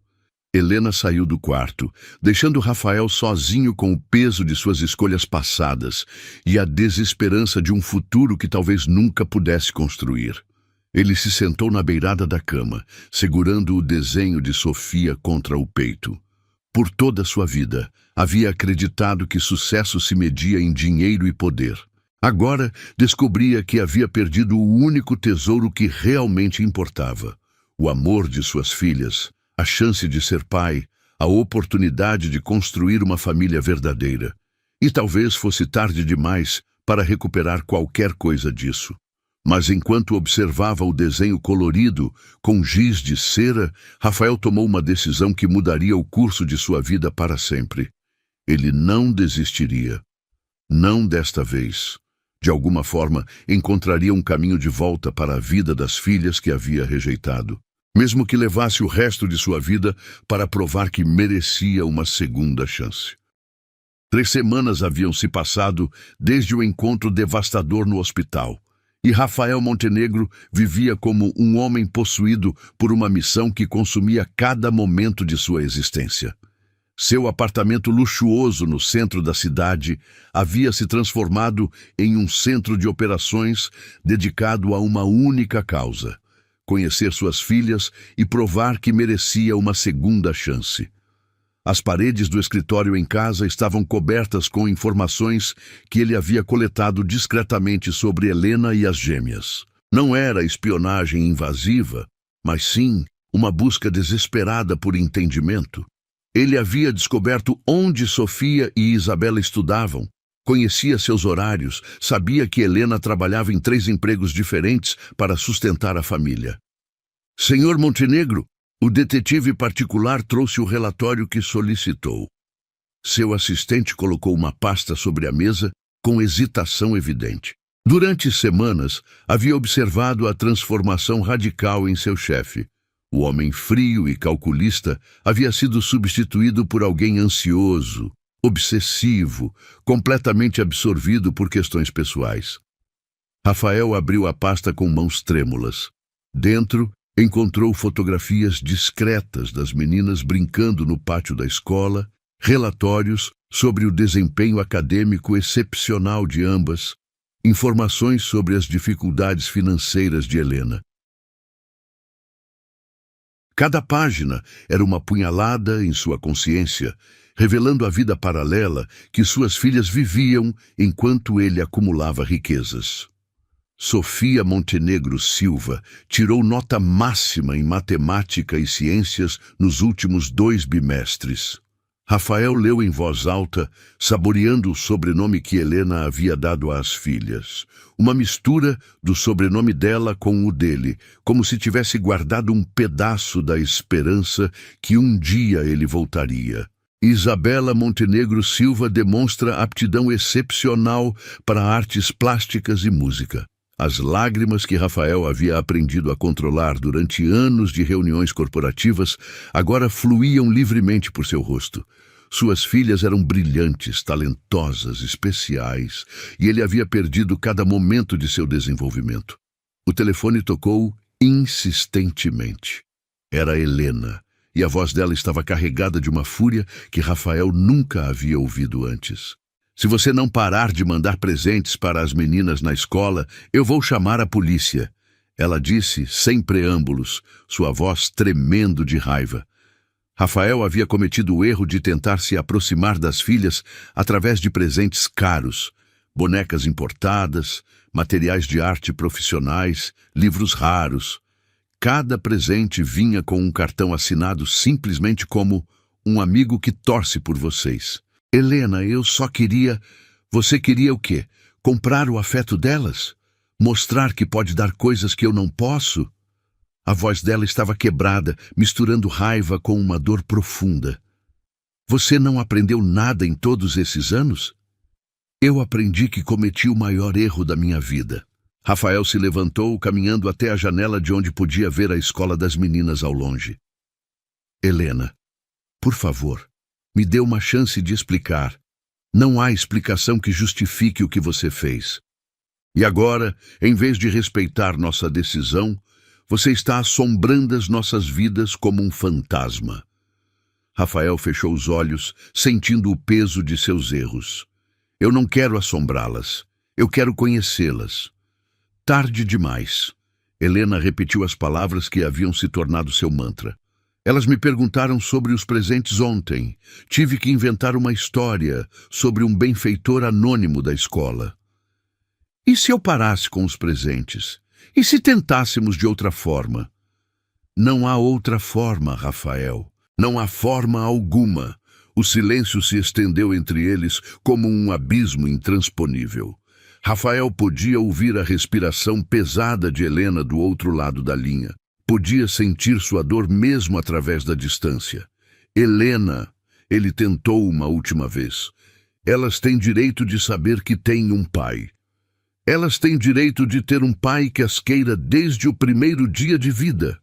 Helena saiu do quarto, deixando Rafael sozinho com o peso de suas escolhas passadas e a desesperança de um futuro que talvez nunca pudesse construir. Ele se sentou na beirada da cama, segurando o desenho de Sofia contra o peito. Por toda a sua vida, havia acreditado que sucesso se media em dinheiro e poder. Agora, descobria que havia perdido o único tesouro que realmente importava: o amor de suas filhas, a chance de ser pai, a oportunidade de construir uma família verdadeira. E talvez fosse tarde demais para recuperar qualquer coisa disso. Mas enquanto observava o desenho colorido, com giz de cera, Rafael tomou uma decisão que mudaria o curso de sua vida para sempre. Ele não desistiria. Não desta vez. De alguma forma, encontraria um caminho de volta para a vida das filhas que havia rejeitado. Mesmo que levasse o resto de sua vida para provar que merecia uma segunda chance. 3 semanas haviam se passado desde o encontro devastador no hospital, e Rafael Montenegro vivia como um homem possuído por uma missão que consumia cada momento de sua existência. Seu apartamento luxuoso no centro da cidade havia se transformado em um centro de operações dedicado a uma única causa: conhecer suas filhas e provar que merecia uma segunda chance. As paredes do escritório em casa estavam cobertas com informações que ele havia coletado discretamente sobre Helena e as gêmeas. Não era espionagem invasiva, mas sim uma busca desesperada por entendimento. Ele havia descoberto onde Sofia e Isabela estudavam, conhecia seus horários, sabia que Helena trabalhava em 3 empregos diferentes para sustentar a família. Senhor Montenegro, O detetive particular trouxe o relatório que solicitou. Seu assistente colocou uma pasta sobre a mesa com hesitação evidente. Durante semanas, havia observado a transformação radical em seu chefe. O homem frio e calculista havia sido substituído por alguém ansioso, obsessivo, completamente absorvido por questões pessoais. Rafael abriu a pasta com mãos trêmulas. Dentro, encontrou fotografias discretas das meninas brincando no pátio da escola, relatórios sobre o desempenho acadêmico excepcional de ambas, informações sobre as dificuldades financeiras de Helena. Cada página era uma punhalada em sua consciência, revelando a vida paralela que suas filhas viviam enquanto ele acumulava riquezas. Sofia Montenegro Silva tirou nota máxima em matemática e ciências nos últimos 2 bimestres. Rafael leu em voz alta, saboreando o sobrenome que Helena havia dado às filhas. Uma mistura do sobrenome dela com o dele, como se tivesse guardado um pedaço da esperança que um dia ele voltaria. Isabela Montenegro Silva demonstra aptidão excepcional para artes plásticas e música. As lágrimas que Rafael havia aprendido a controlar durante anos de reuniões corporativas agora fluíam livremente por seu rosto. Suas filhas eram brilhantes, talentosas, especiais, e ele havia perdido cada momento de seu desenvolvimento. O telefone tocou insistentemente. Era Helena, e a voz dela estava carregada de uma fúria que Rafael nunca havia ouvido antes. Se você não parar de mandar presentes para as meninas na escola, eu vou chamar a polícia. Ela disse, sem preâmbulos, sua voz tremendo de raiva. Rafael havia cometido o erro de tentar se aproximar das filhas através de presentes caros, bonecas importadas, materiais de arte profissionais, livros raros. Cada presente vinha com um cartão assinado simplesmente como um amigo que torce por vocês. Helena, eu só queria... Você queria o quê? Comprar o afeto delas? Mostrar que pode dar coisas que eu não posso? A voz dela estava quebrada, misturando raiva com uma dor profunda. Você não aprendeu nada em todos esses anos? Eu aprendi que cometi o maior erro da minha vida. Rafael se levantou, caminhando até a janela de onde podia ver a escola das meninas ao longe. Helena, por favor, me dê uma chance de explicar. Não há explicação que justifique o que você fez. E agora, em vez de respeitar nossa decisão, você está assombrando as nossas vidas como um fantasma. Rafael fechou os olhos, sentindo o peso de seus erros. Eu não quero assombrá-las. Eu quero conhecê-las. Tarde demais. Helena repetiu as palavras que haviam se tornado seu mantra. Elas me perguntaram sobre os presentes ontem. Tive que inventar uma história sobre um benfeitor anônimo da escola. E se eu parasse com os presentes? E se tentássemos de outra forma? Não há outra forma, Rafael. Não há forma alguma. O silêncio se estendeu entre eles como um abismo intransponível. Rafael podia ouvir a respiração pesada de Helena do outro lado da linha. Podia sentir sua dor mesmo através da distância. Helena, ele tentou uma última vez. Elas têm direito de saber que têm um pai. Elas têm direito de ter um pai que as queira desde o primeiro dia de vida.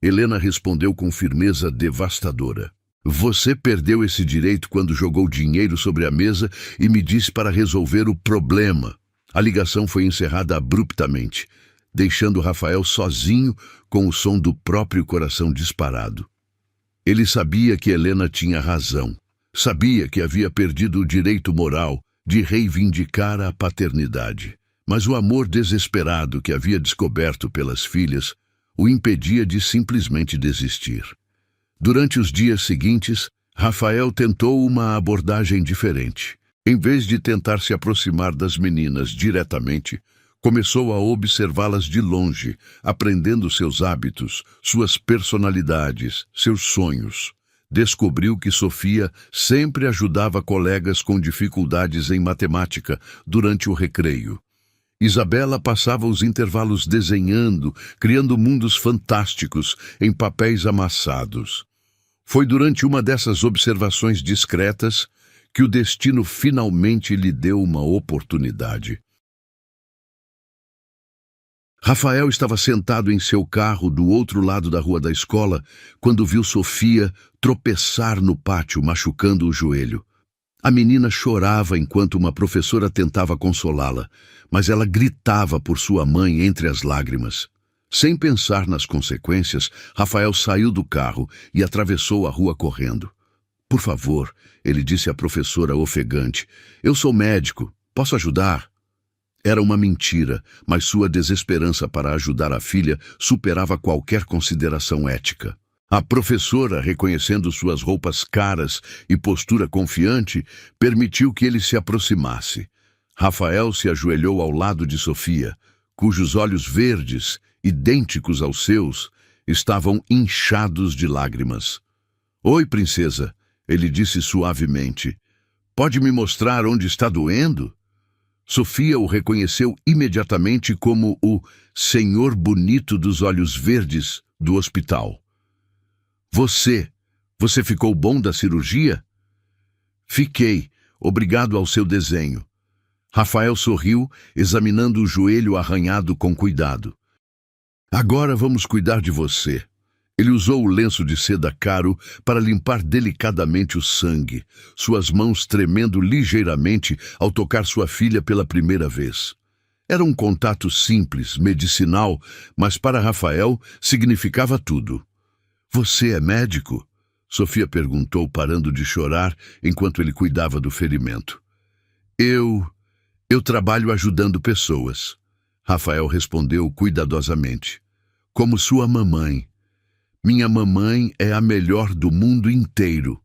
Helena respondeu com firmeza devastadora. Você perdeu esse direito quando jogou dinheiro sobre a mesa e me disse para resolver o problema. A ligação foi encerrada abruptamente, deixando Rafael sozinho com o som do próprio coração disparado. Ele sabia que Helena tinha razão. Sabia que havia perdido o direito moral de reivindicar a paternidade. Mas o amor desesperado que havia descoberto pelas filhas o impedia de simplesmente desistir. Durante os dias seguintes, Rafael tentou uma abordagem diferente. Em vez de tentar se aproximar das meninas diretamente, começou a observá-las de longe, aprendendo seus hábitos, suas personalidades, seus sonhos. Descobriu que Sofia sempre ajudava colegas com dificuldades em matemática durante o recreio. Isabela passava os intervalos desenhando, criando mundos fantásticos em papéis amassados. Foi durante uma dessas observações discretas que o destino finalmente lhe deu uma oportunidade. Rafael estava sentado em seu carro do outro lado da rua da escola quando viu Sofia tropeçar no pátio, machucando o joelho. A menina chorava enquanto uma professora tentava consolá-la, mas ela gritava por sua mãe entre as lágrimas. Sem pensar nas consequências, Rafael saiu do carro e atravessou a rua correndo. "Por favor", ele disse à professora ofegante, "eu sou médico, posso ajudar?" Era uma mentira, mas sua desesperança para ajudar a filha superava qualquer consideração ética. A professora, reconhecendo suas roupas caras e postura confiante, permitiu que ele se aproximasse. Rafael se ajoelhou ao lado de Sofia, cujos olhos verdes, idênticos aos seus, estavam inchados de lágrimas. "Oi, princesa", ele disse suavemente. "Pode me mostrar onde está doendo?" Sofia o reconheceu imediatamente como o senhor bonito dos olhos verdes do hospital. Você ficou bom da cirurgia?" "Fiquei, obrigado ao seu desenho." Rafael sorriu, examinando o joelho arranhado com cuidado. "Agora vamos cuidar de você." Ele usou o lenço de seda caro para limpar delicadamente o sangue, suas mãos tremendo ligeiramente ao tocar sua filha pela primeira vez. Era um contato simples, medicinal, mas para Rafael significava tudo. "Você é médico?" Sofia perguntou, parando de chorar enquanto ele cuidava do ferimento. Eu trabalho ajudando pessoas", Rafael respondeu cuidadosamente. "Como sua mamãe." "Minha mamãe é a melhor do mundo inteiro",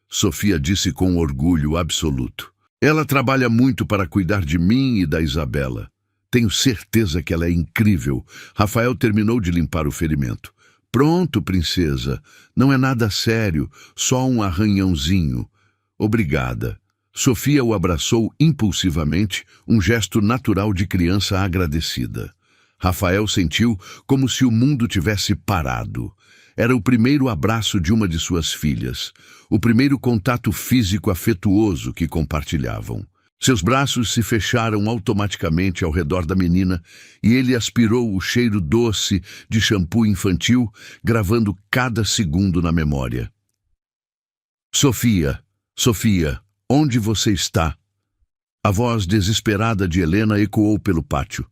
Sofia disse com orgulho absoluto. "Ela trabalha muito para cuidar de mim e da Isabela. Tenho certeza que ela é incrível." Rafael terminou de limpar o ferimento. "Pronto, princesa. Não é nada sério, só um arranhãozinho." "Obrigada." Sofia o abraçou impulsivamente, um gesto natural de criança agradecida. Rafael sentiu como se o mundo tivesse parado. Era o primeiro abraço de uma de suas filhas, o primeiro contato físico afetuoso que compartilhavam. Seus braços se fecharam automaticamente ao redor da menina e ele aspirou o cheiro doce de shampoo infantil, gravando cada segundo na memória. Sofia, onde você está?" A voz desesperada de Helena ecoou pelo pátio.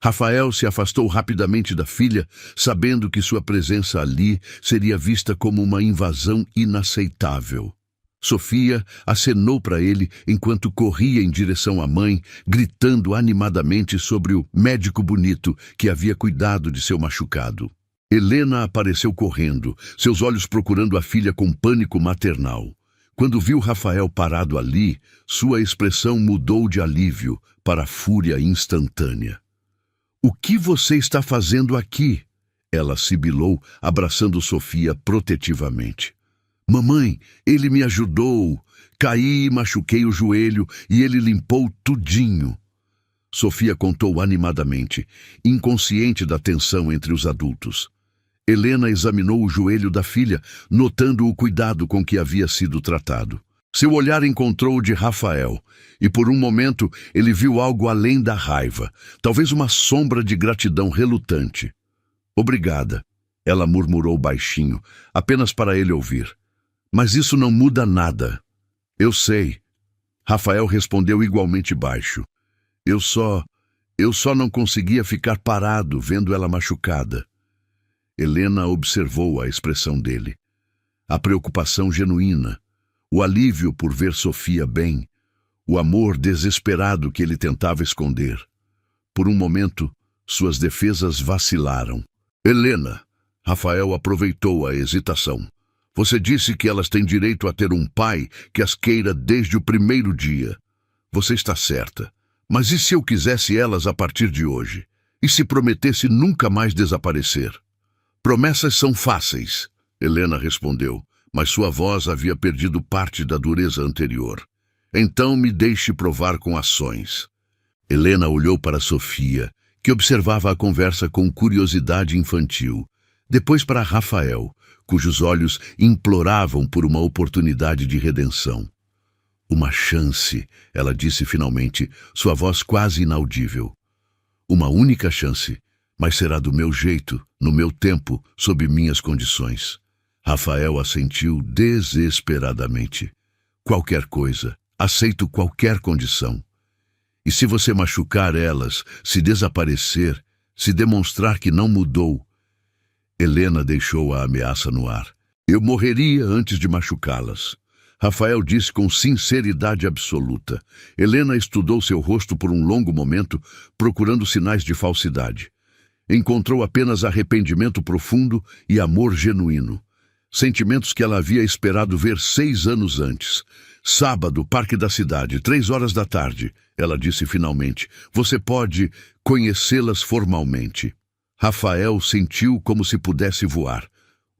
Rafael se afastou rapidamente da filha, sabendo que sua presença ali seria vista como uma invasão inaceitável. Sofia acenou para ele enquanto corria em direção à mãe, gritando animadamente sobre o médico bonito que havia cuidado de seu machucado. Helena apareceu correndo, seus olhos procurando a filha com pânico maternal. Quando viu Rafael parado ali, sua expressão mudou de alívio para fúria instantânea. "O que você está fazendo aqui?" Ela sibilou, abraçando Sofia protetivamente. "Mamãe, ele me ajudou. Caí e machuquei o joelho e ele limpou tudinho." Sofia contou animadamente, inconsciente da tensão entre os adultos. Helena examinou o joelho da filha, notando o cuidado com que havia sido tratado. Seu olhar encontrou o de Rafael, e por um momento ele viu algo além da raiva, talvez uma sombra de gratidão relutante. "Obrigada", ela murmurou baixinho, apenas para ele ouvir. "Mas isso não muda nada." "Eu sei." Rafael respondeu igualmente baixo. Eu só não conseguia ficar parado vendo ela machucada." Helena observou a expressão dele. A preocupação genuína, o alívio por ver Sofia bem, o amor desesperado que ele tentava esconder. Por um momento, suas defesas vacilaram. "Helena", Rafael aproveitou a hesitação. "Você disse que elas têm direito a ter um pai que as queira desde o primeiro dia. Você está certa. Mas e se eu quisesse elas a partir de hoje? E se prometesse nunca mais desaparecer?" "Promessas são fáceis", Helena respondeu, mas sua voz havia perdido parte da dureza anterior. "Então me deixe provar com ações." Helena olhou para Sofia, que observava a conversa com curiosidade infantil. Depois para Rafael, cujos olhos imploravam por uma oportunidade de redenção. Uma chance, ela disse finalmente, sua voz quase inaudível. Uma única chance, mas será do meu jeito, no meu tempo, sob minhas condições. Rafael assentiu desesperadamente. Qualquer coisa, aceito qualquer condição. E se você machucar elas, se desaparecer, se demonstrar que não mudou... Helena deixou a ameaça no ar. Eu morreria antes de machucá-las. Rafael disse com sinceridade absoluta. Helena estudou seu rosto por um longo momento, procurando sinais de falsidade. Encontrou apenas arrependimento profundo e amor genuíno. Sentimentos que ela havia esperado ver 6 anos antes. Sábado, Parque da Cidade, 3 horas da tarde. Ela disse finalmente. Você pode conhecê-las formalmente. Rafael sentiu como se pudesse voar.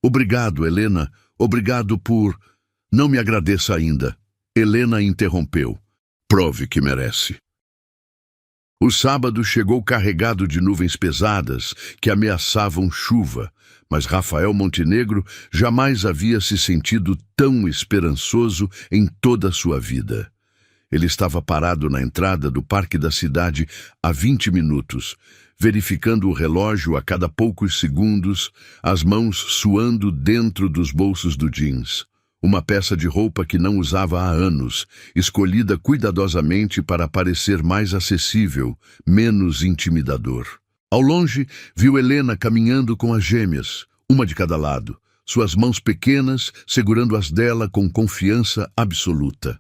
Obrigado, Helena. Obrigado por... Não me agradeça ainda. Helena interrompeu. Prove que merece. O sábado chegou carregado de nuvens pesadas que ameaçavam chuva, mas Rafael Montenegro jamais havia se sentido tão esperançoso em toda a sua vida. Ele estava parado na entrada do Parque da Cidade há 20 minutos, verificando o relógio a cada poucos segundos, as mãos suando dentro dos bolsos do jeans. Uma peça de roupa que não usava há anos, escolhida cuidadosamente para parecer mais acessível, menos intimidador. Ao longe, viu Helena caminhando com as gêmeas, uma de cada lado, suas mãos pequenas segurando as dela com confiança absoluta.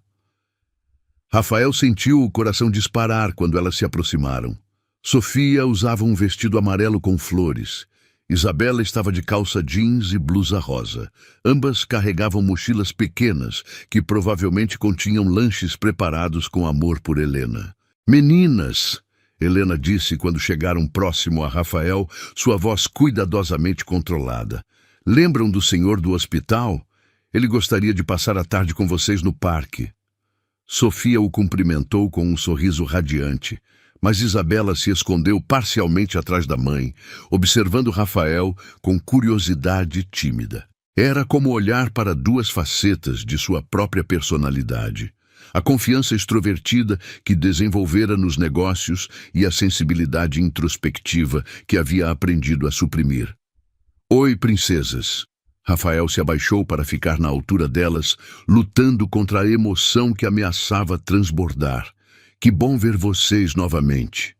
Rafael sentiu o coração disparar quando elas se aproximaram. Sofia usava um vestido amarelo com flores. Isabela estava de calça jeans e blusa rosa. Ambas carregavam mochilas pequenas que provavelmente continham lanches preparados com amor por Helena. Meninas, Helena disse quando chegaram próximo a Rafael, sua voz cuidadosamente controlada. Lembram do senhor do hospital? Ele gostaria de passar a tarde com vocês no parque. Sofia o cumprimentou com um sorriso radiante. Mas Isabela se escondeu parcialmente atrás da mãe, observando Rafael com curiosidade tímida. Era como olhar para 2 facetas de sua própria personalidade. A confiança extrovertida que desenvolvera nos negócios e a sensibilidade introspectiva que havia aprendido a suprimir. Oi, princesas. Rafael se abaixou para ficar na altura delas, lutando contra a emoção que ameaçava transbordar. Que bom ver vocês novamente.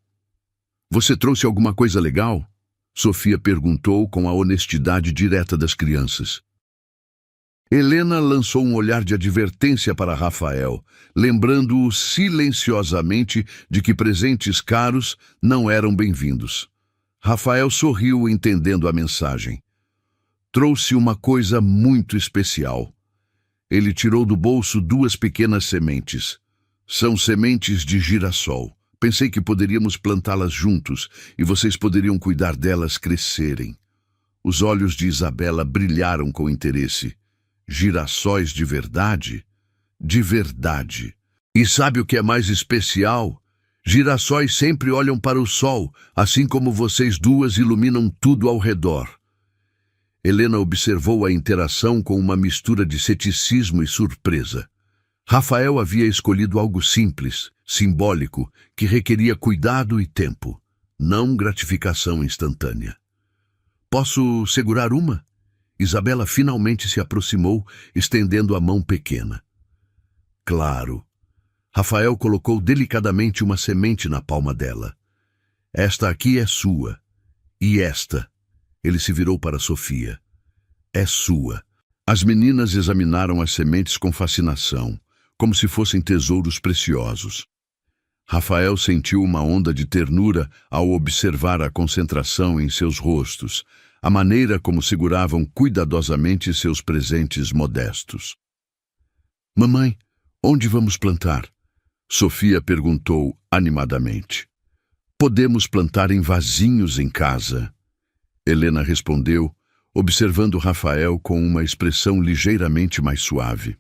Você trouxe alguma coisa legal? Sofia perguntou com a honestidade direta das crianças. Helena lançou um olhar de advertência para Rafael, lembrando-o silenciosamente de que presentes caros não eram bem-vindos. Rafael sorriu entendendo a mensagem. Trouxe uma coisa muito especial. Ele tirou do bolso 2 pequenas sementes. São sementes de girassol. Pensei que poderíamos plantá-las juntos e vocês poderiam cuidar delas crescerem. Os olhos de Isabela brilharam com interesse. Girassóis de verdade? De verdade. E sabe o que é mais especial? Girassóis sempre olham para o sol, assim como vocês 2 iluminam tudo ao redor. Helena observou a interação com uma mistura de ceticismo e surpresa. Rafael havia escolhido algo simples, simbólico, que requeria cuidado e tempo, não gratificação instantânea. Posso segurar uma? Isabela finalmente se aproximou, estendendo a mão pequena. Claro. Rafael colocou delicadamente uma semente na palma dela. Esta aqui é sua. E esta? Ele se virou para Sofia. É sua. As meninas examinaram as sementes com fascinação, como se fossem tesouros preciosos. Rafael sentiu uma onda de ternura ao observar a concentração em seus rostos, a maneira como seguravam cuidadosamente seus presentes modestos. Mamãe, onde vamos plantar? Sofia perguntou animadamente. Podemos plantar em vasinhos em casa. Helena respondeu, observando Rafael com uma expressão ligeiramente mais suave.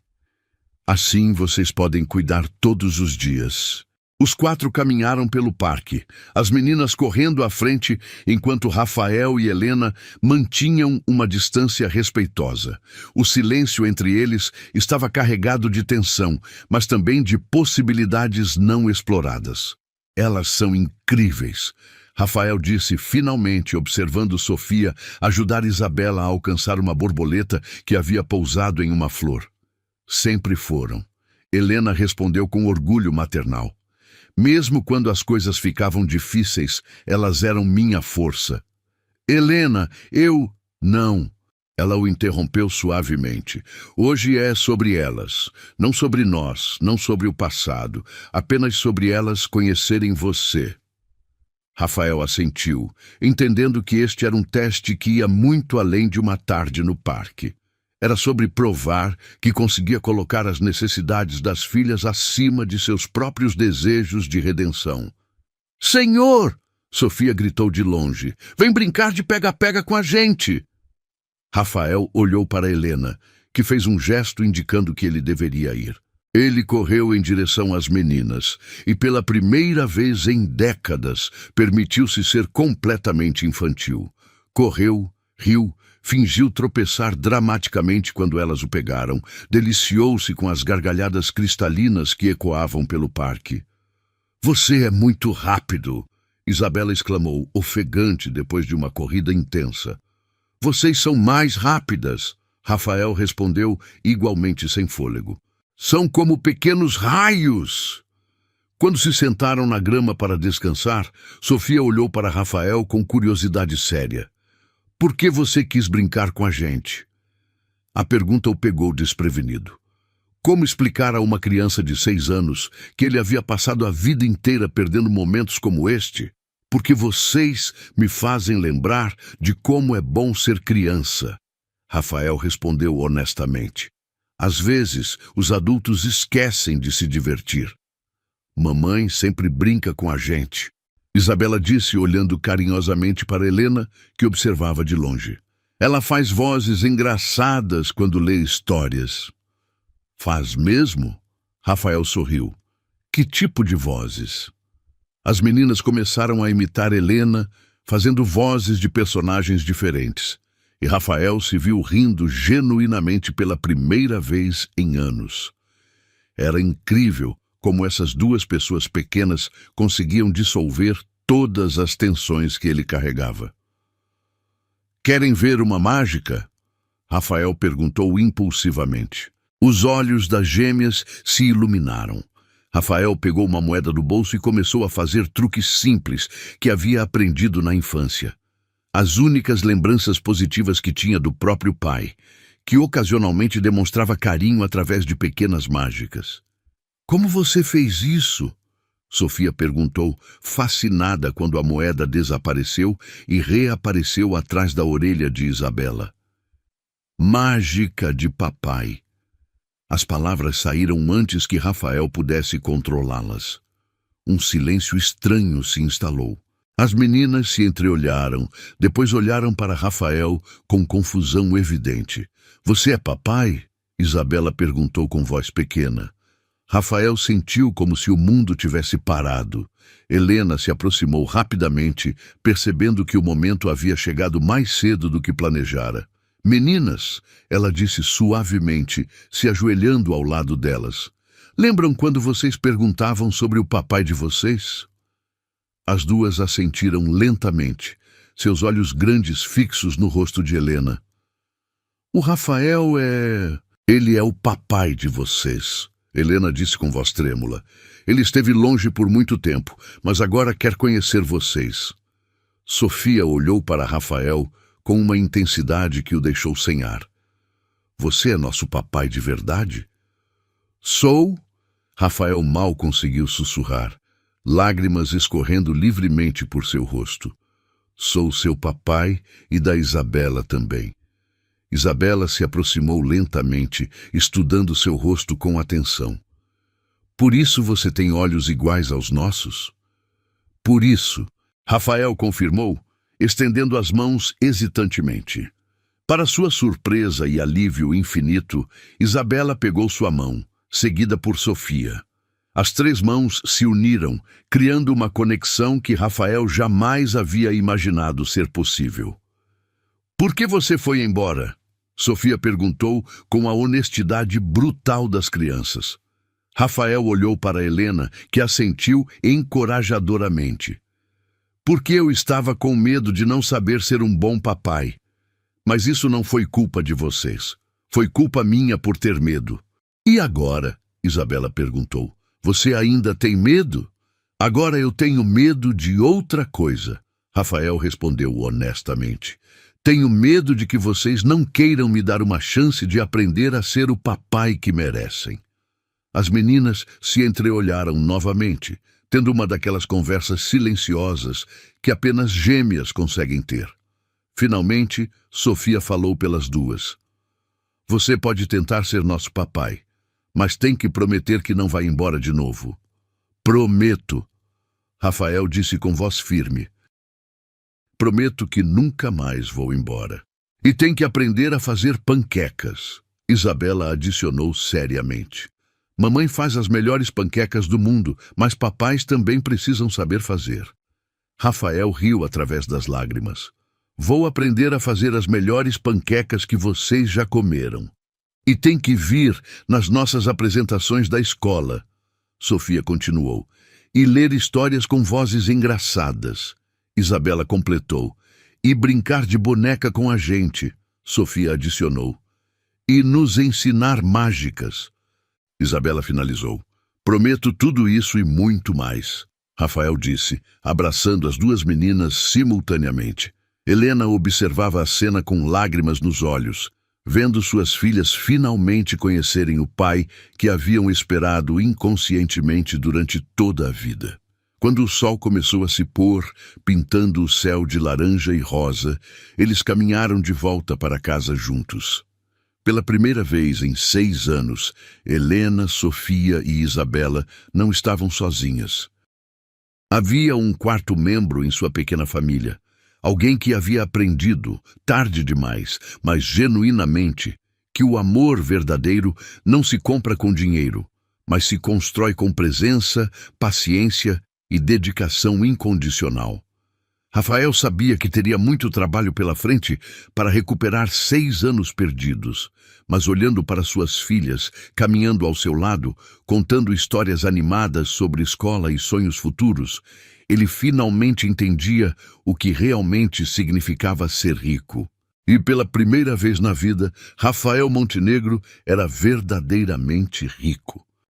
Assim vocês podem cuidar todos os dias. Os quatro caminharam pelo parque, as meninas correndo à frente, enquanto Rafael e Helena mantinham uma distância respeitosa. O silêncio entre eles estava carregado de tensão, mas também de possibilidades não exploradas. Elas são incríveis, Rafael disse finalmente, observando Sofia ajudar Isabela a alcançar uma borboleta que havia pousado em uma flor. Sempre foram. Helena respondeu com orgulho maternal. Mesmo quando as coisas ficavam difíceis, elas eram minha força. Helena, eu... Não. Ela o interrompeu suavemente. Hoje é sobre elas, não sobre nós, não sobre o passado, apenas sobre elas conhecerem você. Rafael assentiu, entendendo que este era um teste que ia muito além de uma tarde no parque. Era sobre provar que conseguia colocar as necessidades das filhas acima de seus próprios desejos de redenção. Senhor! Sofia gritou de longe. Vem brincar de pega-pega com a gente! Rafael olhou para Helena, que fez um gesto indicando que ele deveria ir. Ele correu em direção às meninas e, pela primeira vez em décadas, permitiu-se ser completamente infantil. Correu, riu, fingiu tropeçar dramaticamente quando elas o pegaram, deliciou-se com as gargalhadas cristalinas que ecoavam pelo parque. Você é muito rápido, Isabela exclamou, ofegante depois de uma corrida intensa. Vocês são mais rápidas, Rafael respondeu, igualmente sem fôlego. São como pequenos raios. Quando se sentaram na grama para descansar, Sofia olhou para Rafael com curiosidade séria. Por que você quis brincar com a gente? A pergunta o pegou desprevenido. Como explicar a uma criança de 6 anos que ele havia passado a vida inteira perdendo momentos como este? Porque vocês me fazem lembrar de como é bom ser criança. Rafael respondeu honestamente. Às vezes, os adultos esquecem de se divertir. Mamãe sempre brinca com a gente. Isabela disse, olhando carinhosamente para Helena, que observava de longe. Ela faz vozes engraçadas quando lê histórias. Faz mesmo? Rafael sorriu. Que tipo de vozes? As meninas começaram a imitar Helena, fazendo vozes de personagens diferentes. E Rafael se viu rindo genuinamente pela primeira vez em anos. Era incrível como essas duas pessoas pequenas conseguiam dissolver todas as tensões que ele carregava. Querem ver uma mágica? Rafael perguntou impulsivamente. Os olhos das gêmeas se iluminaram. Rafael pegou uma moeda do bolso e começou a fazer truques simples que havia aprendido na infância. As únicas lembranças positivas que tinha do próprio pai, que ocasionalmente demonstrava carinho através de pequenas mágicas. Como você fez isso? Sofia perguntou, fascinada quando a moeda desapareceu e reapareceu atrás da orelha de Isabela. Mágica de papai. As palavras saíram antes que Rafael pudesse controlá-las. Um silêncio estranho se instalou. As meninas se entreolharam, depois olharam para Rafael com confusão evidente. Você é papai? Isabela perguntou com voz pequena. Rafael sentiu como se o mundo tivesse parado. Helena se aproximou rapidamente, percebendo que o momento havia chegado mais cedo do que planejara. Meninas, ela disse suavemente, se ajoelhando ao lado delas. Lembram quando vocês perguntavam sobre o papai de vocês? As duas assentiram lentamente, seus olhos grandes fixos no rosto de Helena. O Rafael é... Ele é o papai de vocês, Helena disse com voz trêmula. Ele esteve longe por muito tempo, mas agora quer conhecer vocês. Sofia olhou para Rafael com uma intensidade que o deixou sem ar. Você é nosso papai de verdade? Sou? Rafael mal conseguiu sussurrar, lágrimas escorrendo livremente por seu rosto. Sou seu papai e da Isabela também. Isabela se aproximou lentamente, estudando seu rosto com atenção. Por isso você tem olhos iguais aos nossos? Por isso, Rafael confirmou, estendendo as mãos hesitantemente. Para sua surpresa e alívio infinito, Isabela pegou sua mão, seguida por Sofia. As três mãos se uniram, criando uma conexão que Rafael jamais havia imaginado ser possível. Por que você foi embora? Sofia perguntou com a honestidade brutal das crianças. Rafael olhou para Helena, que assentiu encorajadoramente. Porque eu estava com medo de não saber ser um bom papai. Mas isso não foi culpa de vocês. Foi culpa minha por ter medo. E agora? Isabela perguntou. Você ainda tem medo? Agora eu tenho medo de outra coisa. Rafael respondeu honestamente. Tenho medo de que vocês não queiram me dar uma chance de aprender a ser o papai que merecem. As meninas se entreolharam novamente, tendo uma daquelas conversas silenciosas que apenas gêmeas conseguem ter. Finalmente, Sofia falou pelas duas. Você pode tentar ser nosso papai, mas tem que prometer que não vai embora de novo. Prometo, Rafael disse com voz firme. Prometo que nunca mais vou embora. E tem que aprender a fazer panquecas, Isabela adicionou seriamente. Mamãe faz as melhores panquecas do mundo, mas papais também precisam saber fazer. Rafael riu através das lágrimas. Vou aprender a fazer as melhores panquecas que vocês já comeram. E tem que vir nas nossas apresentações da escola, Sofia continuou, e ler histórias com vozes engraçadas. Isabela completou. E brincar de boneca com a gente, Sofia adicionou. E nos ensinar mágicas. Isabela finalizou. Prometo tudo isso e muito mais, Rafael disse, abraçando as duas meninas simultaneamente. Helena observava a cena com lágrimas nos olhos, vendo suas filhas finalmente conhecerem o pai que haviam esperado inconscientemente durante toda a vida. Quando o sol começou a se pôr, pintando o céu de laranja e rosa, eles caminharam de volta para casa juntos. Pela primeira vez em 6 anos, Helena, Sofia e Isabela não estavam sozinhas. Havia um quarto membro em sua pequena família, alguém que havia aprendido, tarde demais, mas genuinamente, que o amor verdadeiro não se compra com dinheiro, mas se constrói com presença, paciência e dedicação incondicional. Rafael sabia que teria muito trabalho pela frente para recuperar 6 anos perdidos, mas olhando para suas filhas, caminhando ao seu lado, contando histórias animadas sobre escola e sonhos futuros, ele finalmente entendia o que realmente significava ser rico. E pela primeira vez na vida, Rafael Montenegro era verdadeiramente rico.